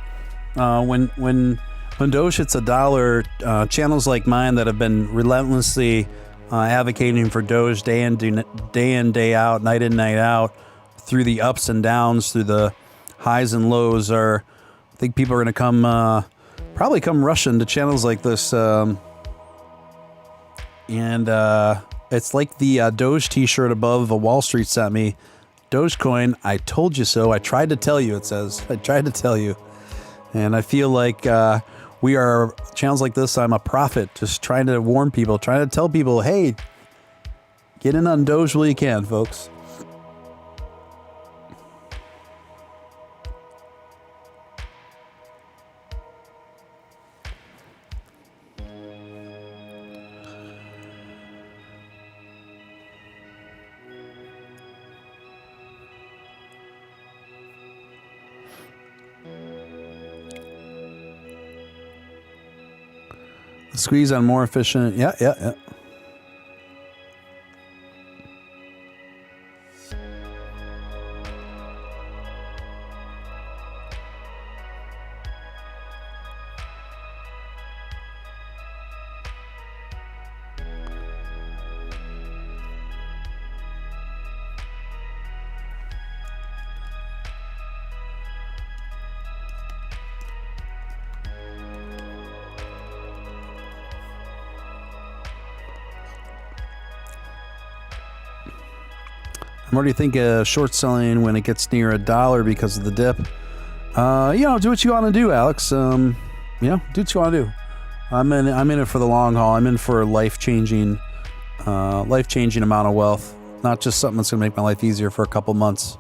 when Doge hits $1, channels like mine that have been relentlessly advocating for Doge day in, day out, night in, night out, through the ups and downs, through the highs and lows, I think people are going to probably come rushing to channels like this. And it's like the Doge t-shirt above a Wall Street sent me. Dogecoin, I told you so. I tried to tell you, it says. I tried to tell you. And I feel like we are, channels like this, I'm a prophet, just trying to warn people, trying to tell people, hey, get in on Doge while you can, folks. Squeeze on more efficient. Yeah. I'm already thinking short selling when it gets near $1 because of the dip. Do what you want to do, Alex. Do what you want to do. I'm in it for the long haul. I'm in for life-changing amount of wealth, not just something that's going to make my life easier for a couple months.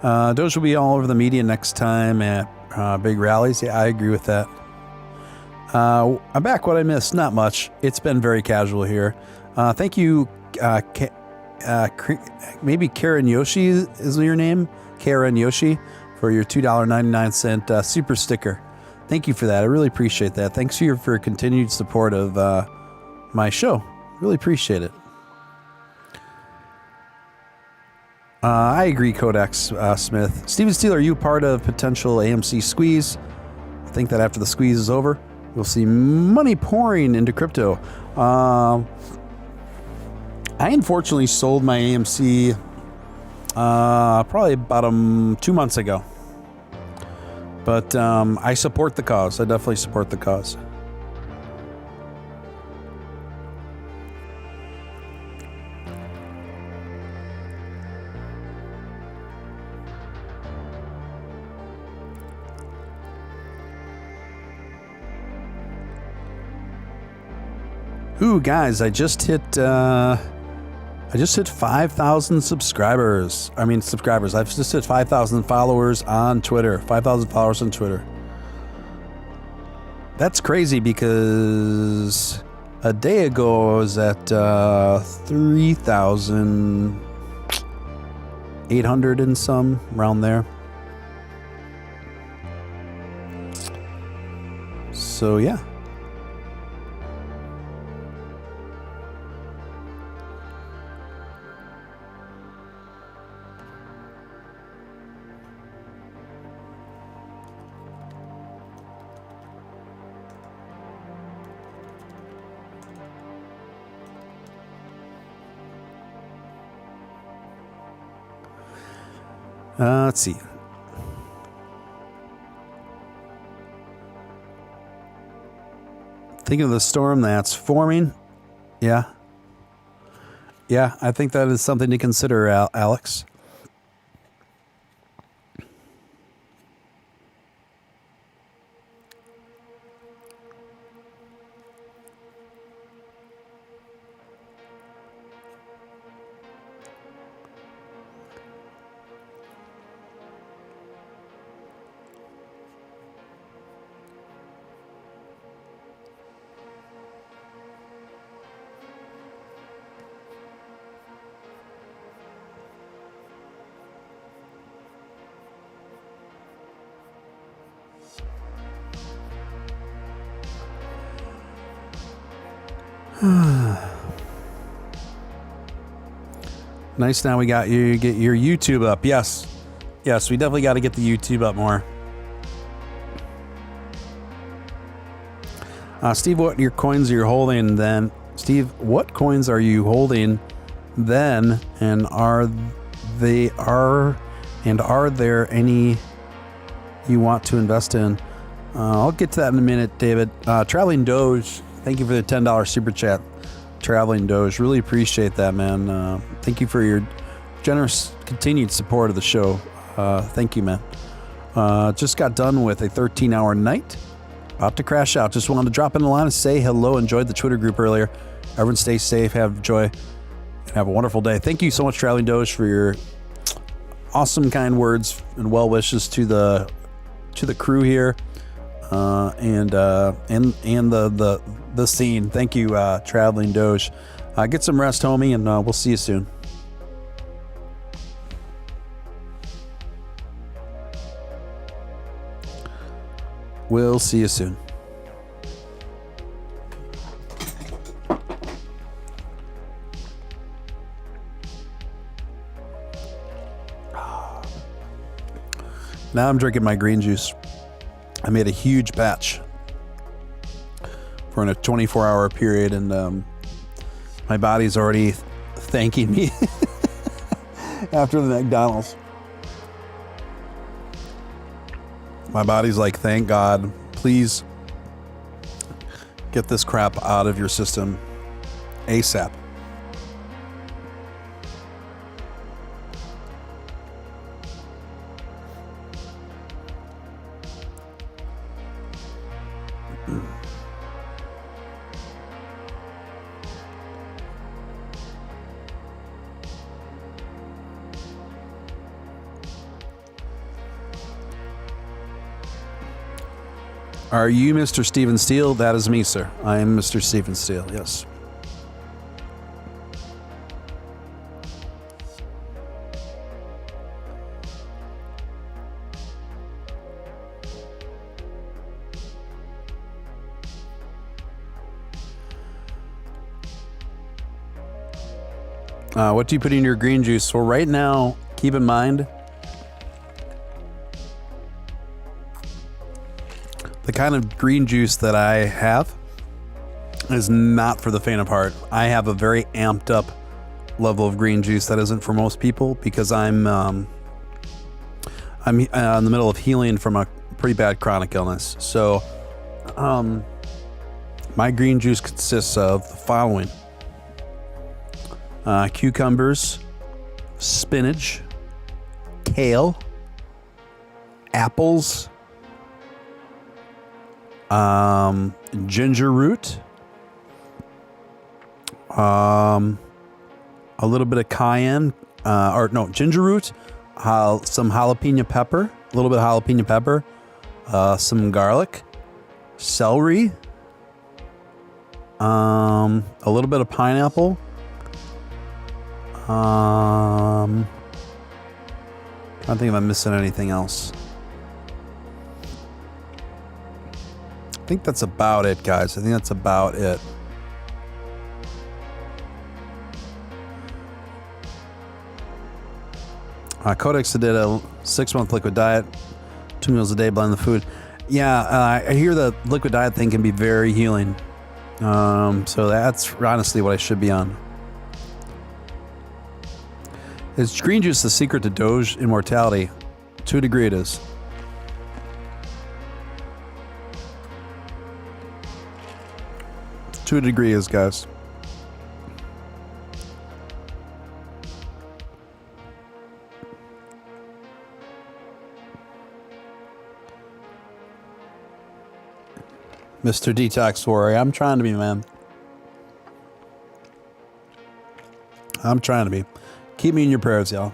Doge will be all over the media next time at big rallies. Yeah, I agree with that. I'm back. What I missed? Not much. It's been very casual here. Thank you, maybe Karen Yoshi is your name? Karen Yoshi, for your $2.99 super sticker. Thank you for that. I really appreciate that. Thanks for your continued support of my show. Really appreciate it. I agree, Codex Smith. Steven Steele, are you part of potential AMC squeeze? I think that after the squeeze is over, you'll see money pouring into crypto. I unfortunately sold my AMC probably about 2 months ago. But I support the cause. I definitely support the cause. Ooh, guys, I just hit 5,000 subscribers. Subscribers. I've just hit 5,000 followers on Twitter. 5,000 followers on Twitter. That's crazy because a day ago I was at 3,800 and some, around there. So, yeah. Let's see. Thinking of the storm that's forming. Yeah. Yeah, I think that is something to consider, Alex. Nice. Now we got you get your YouTube up. Yes, we definitely got to get the YouTube up more. Steve, what your coins are you holding then? Steve, what coins are you holding then? And are there any you want to invest in? I'll get to that in a minute, David. Traveling Doge, thank you for the $10 super chat. Traveling Doge, really appreciate that, man. Thank you for your generous continued support of the show. Thank you, man. Just got done with a 13-hour night. About to crash out. Just wanted to drop in the line and say hello. Enjoyed the Twitter group earlier. Everyone stay safe, have joy, and have a wonderful day. Thank you so much, Traveling Doge, for your awesome, kind words and well wishes to the crew here, and the scene. Thank you, Traveling Doge. Get some rest, homie, and we'll see you soon. We'll see you soon. Now I'm drinking my green juice. I made a huge batch for a 24-hour period, and my body's already thanking me after the McDonald's. My body's like, thank God, please get this crap out of your system ASAP. Are you Mr. Stephen Steele? That is me, sir. I am Mr. Stephen Steele, yes. What do you put in your green juice? Well, right now, keep in mind, the kind of green juice that I have is not for the faint of heart. I have a very amped up level of green juice that isn't for most people because I'm in the middle of healing from a pretty bad chronic illness. So, my green juice consists of the following. Cucumbers, spinach, kale, apples, ginger root, a little bit of cayenne, ginger root, some jalapeno pepper, a little bit of jalapeno pepper, some garlic, celery, a little bit of pineapple, I don't think I'm missing anything else. I think that's about it, guys. I think that's about it. Codex did a 6-month liquid diet, 2 meals a day, blend the food. Yeah, I hear the liquid diet thing can be very healing. So that's honestly what I should be on. Is green juice the secret to Doge immortality? To a degree it is. To a degree is, guys. Mr. Detox Warrior, I'm trying to be, man. I'm trying to be. Keep me in your prayers, y'all.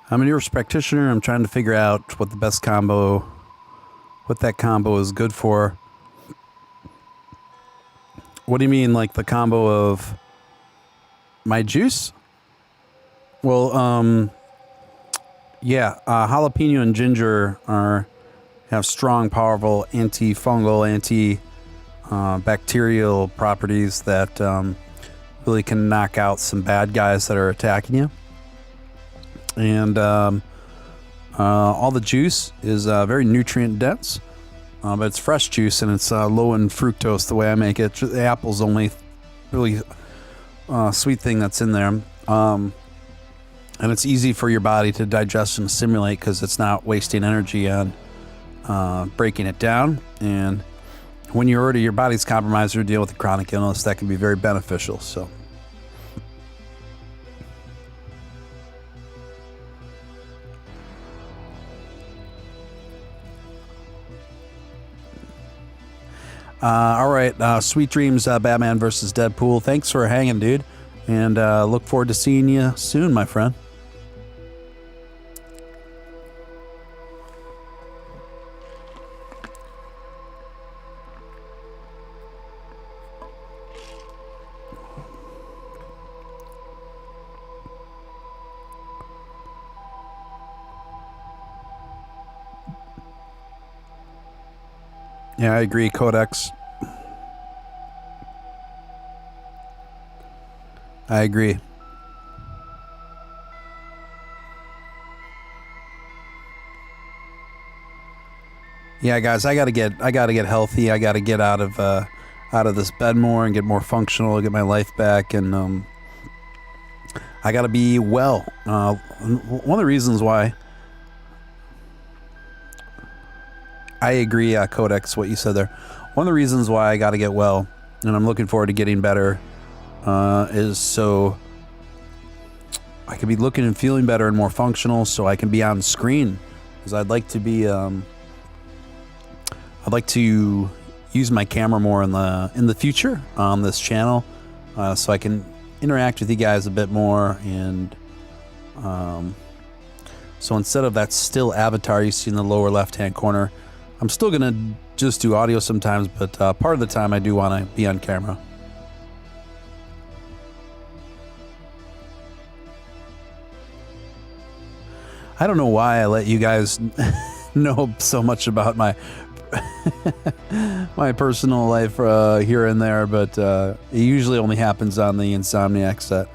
I'm a nurse practitioner. I'm trying to figure out what the best combo, what that combo is good for. What do you mean, like the combo of my juice? Well, jalapeno and ginger have strong, powerful antifungal, bacterial properties that really can knock out some bad guys that are attacking you. And all the juice is very nutrient dense, but it's fresh juice and it's low in fructose the way I make it. The apple's only really sweet thing that's in there. And it's easy for your body to digest and assimilate because it's not wasting energy on breaking it down. And when you're already, your body's compromised or deal with a chronic illness, that can be very beneficial. So. All right. Sweet dreams, Batman versus Deadpool. Thanks for hanging, dude. And look forward to seeing you soon, my friend. Yeah, I agree. Codex. I agree. Yeah, guys, I gotta get healthy. I gotta get out of this bed more and get more functional, get my life back, and I gotta be well. One of the reasons why I agree, Codex, what you said there. One of the reasons why I gotta get well, and I'm looking forward to getting better, is so I can be looking and feeling better and more functional, so I can be on screen. Because I'd like to be. I'd like to use my camera more in the future on this channel, so I can interact with you guys a bit more. And so instead of that still avatar you see in the lower left-hand corner, I'm still gonna just do audio sometimes, but part of the time I do want to be on camera. I don't know why I let you guys know so much about my my personal life here and there, but it usually only happens on the Insomniacs set.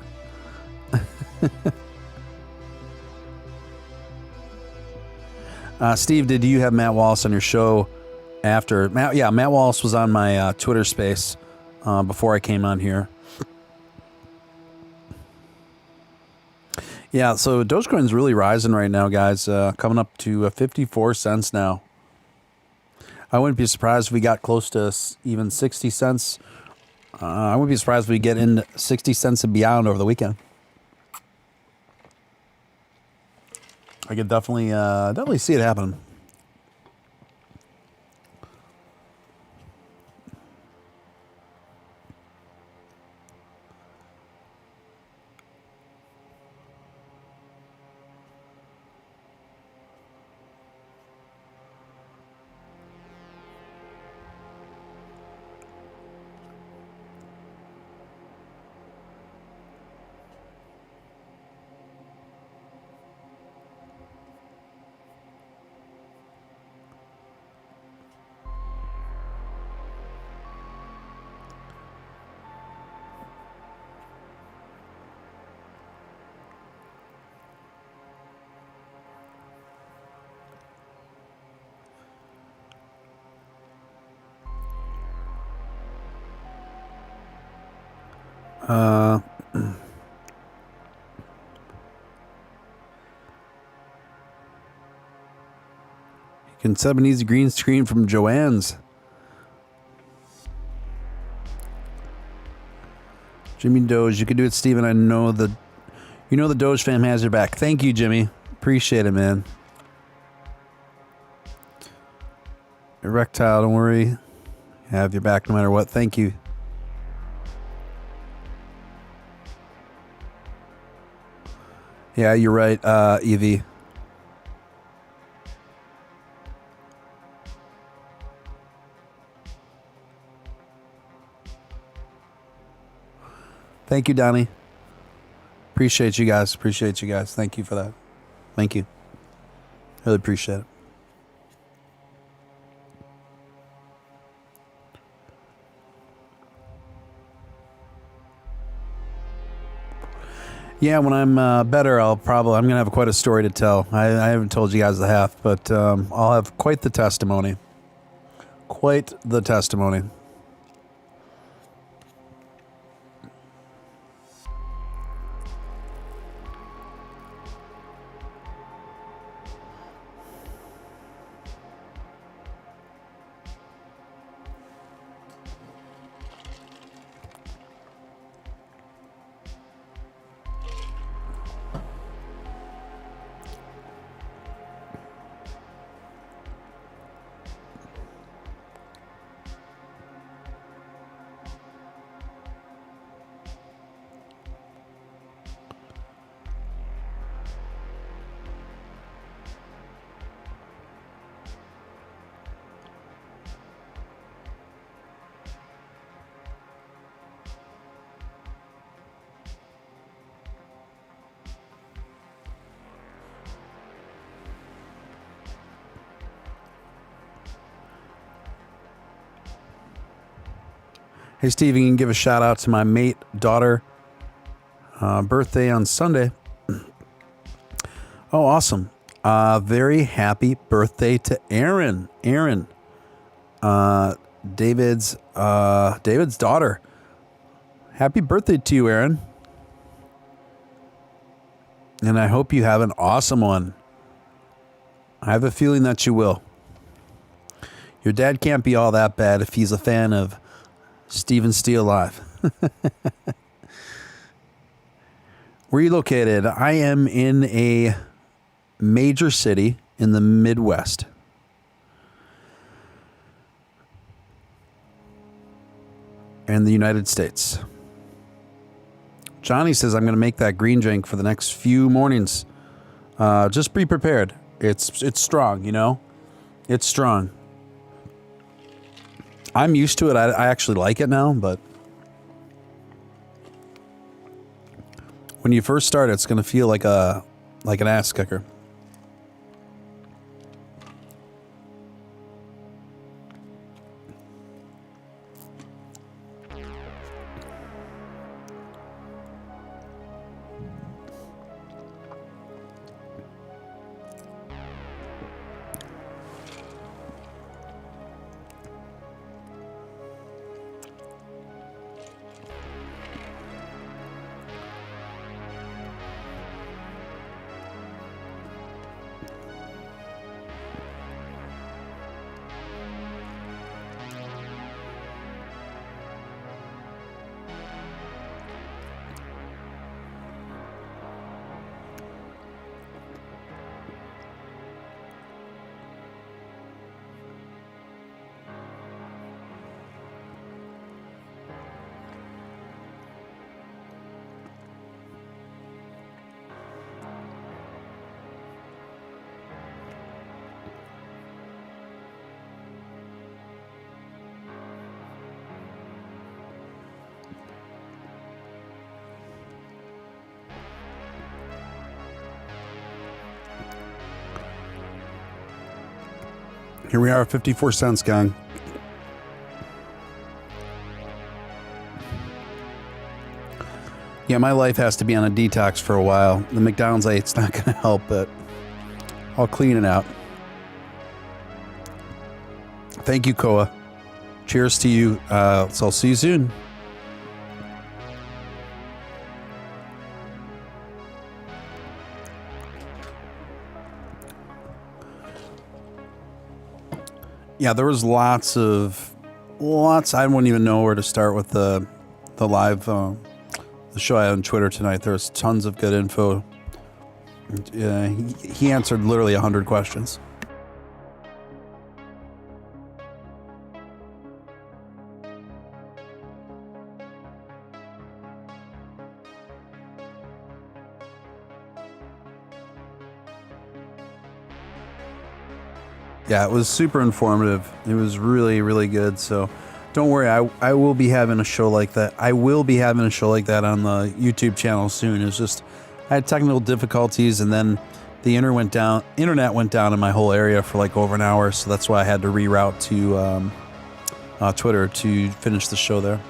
Steve, did you have Matt Wallace on your show after? Matt Wallace was on my Twitter space before I came on here. Yeah, so Dogecoin's really rising right now, guys. Coming up to 54 cents now. I wouldn't be surprised if we got close to even 60 cents. I wouldn't be surprised if we get into 60 cents and beyond over the weekend. I could definitely see it happening. You can set up an easy green screen from Joanne's. Jimmy Doge, you can do it, Steven. I know the Doge fam has your back. Thank you, Jimmy. Appreciate it, man. Erectile, don't worry. Have your back no matter what. Thank you. Yeah, you're right, Evie. Thank you, Donnie. Appreciate you guys. Thank you for that. Thank you. Really appreciate it. Yeah, when I'm better, I'm going to have quite a story to tell. I haven't told you guys the half, but I'll have quite the testimony. Quite the testimony. Hey, Steve, you can give a shout out to my mate, daughter, birthday on Sunday. Oh, awesome. Very happy birthday to Aaron. Aaron, David's daughter. Happy birthday to you, Aaron. And I hope you have an awesome one. I have a feeling that you will. Your dad can't be all that bad if he's a fan of Steven Steele Live. Where are you located? I am in a major city in the Midwest. In the United States. Johnny says I'm going to make that green drink for the next few mornings. Just be prepared. It's strong, you know? It's strong. I'm used to it. I actually like it now, but when you first start, it's going to feel like an ass kicker. Here we are, 54 cents, gang. Yeah, my life has to be on a detox for a while. The McDonald's I ate's not going to help, but I'll clean it out. Thank you, Koa. Cheers to you. So I'll see you soon. Yeah, there was lots. I wouldn't even know where to start with the live the show I had on Twitter tonight. There was tons of good info. He answered literally 100 questions. Yeah, it was super informative. It was really, really good. So don't worry, I will be having a show like that. I will be having a show like that on the YouTube channel soon. It's just I had technical difficulties, and then the internet went down in my whole area for like over an hour. So that's why I had to reroute to Twitter to finish the show there.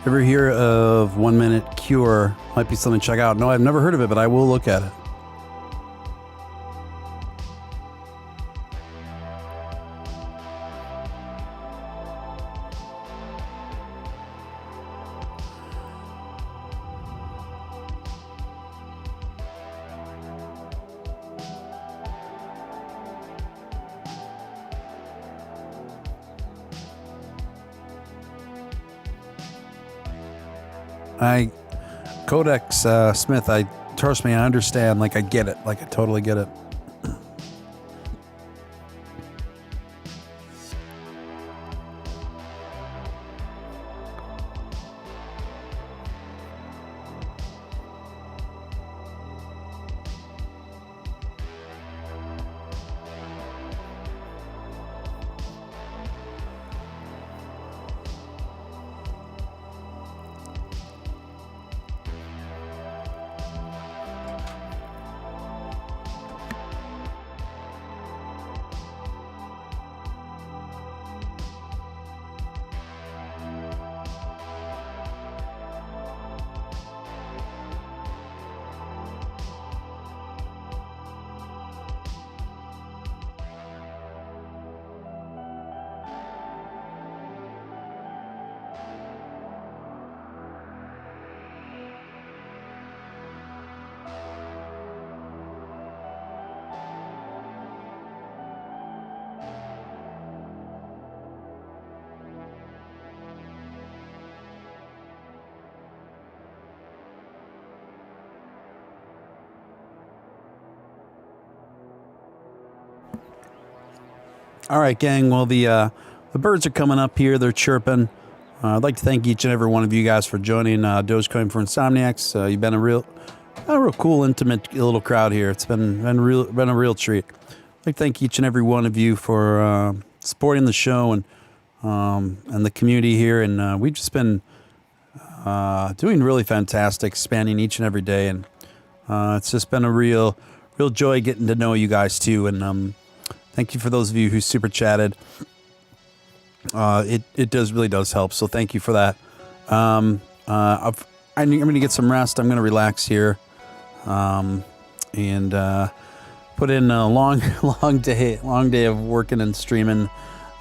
Ever hear of 1 Minute Cure? Might be something to check out. No, I've never heard of it, but I will look at it. Codex Smith, trust me, I understand. Like, I get it. Like, I totally get it. All right, gang. Well, the birds are coming up here. They're chirping. I'd like to thank each and every one of you guys for joining Dogecoin for Insomniacs. You've been a real cool, intimate little crowd here. It's been a real treat. I'd like to thank each and every one of you for supporting the show and the community here. And we've just been doing really fantastic, spanning each and every day. And it's just been a real joy getting to know you guys too. And thank you for those of you who super chatted. It really does help. So thank you for that. I'm going to get some rest. I'm going to relax here, and put in a long day of working and streaming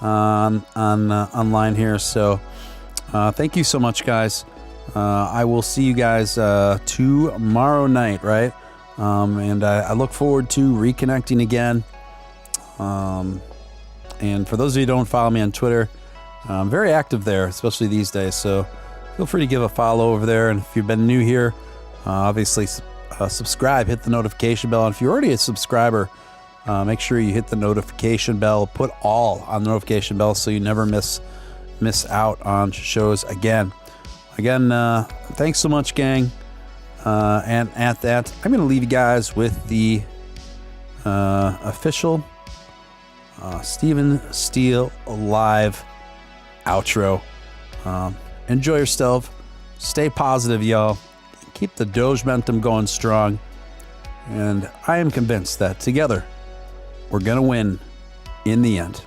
online here. So thank you so much, guys. I will see you guys tomorrow night, right? And I look forward to reconnecting again. And for those of you who don't follow me on Twitter, I'm very active there, especially these days. So feel free to give a follow over there. And if you've been new here, obviously subscribe, hit the notification bell. And if you're already a subscriber, make sure you hit the notification bell, put all on the notification bell so you never miss out on shows again. Thanks so much, gang. And at that, I'm going to leave you guys with the official Steven Steele live outro. Enjoy yourself. Stay positive, y'all. Keep the Doge momentum going strong. And I am convinced that together we're going to win in the end.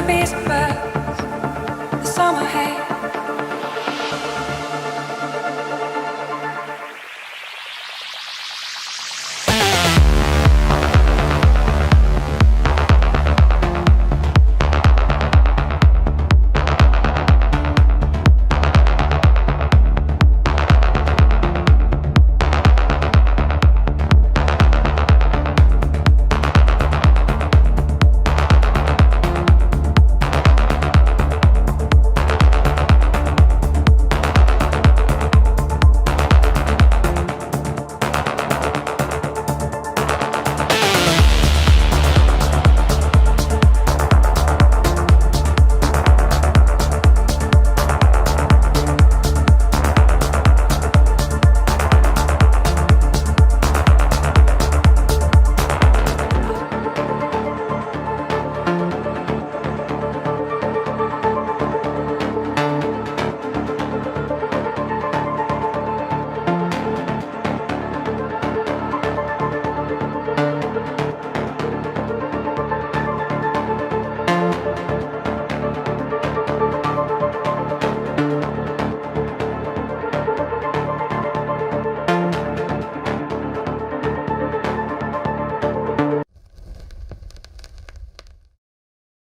zombies.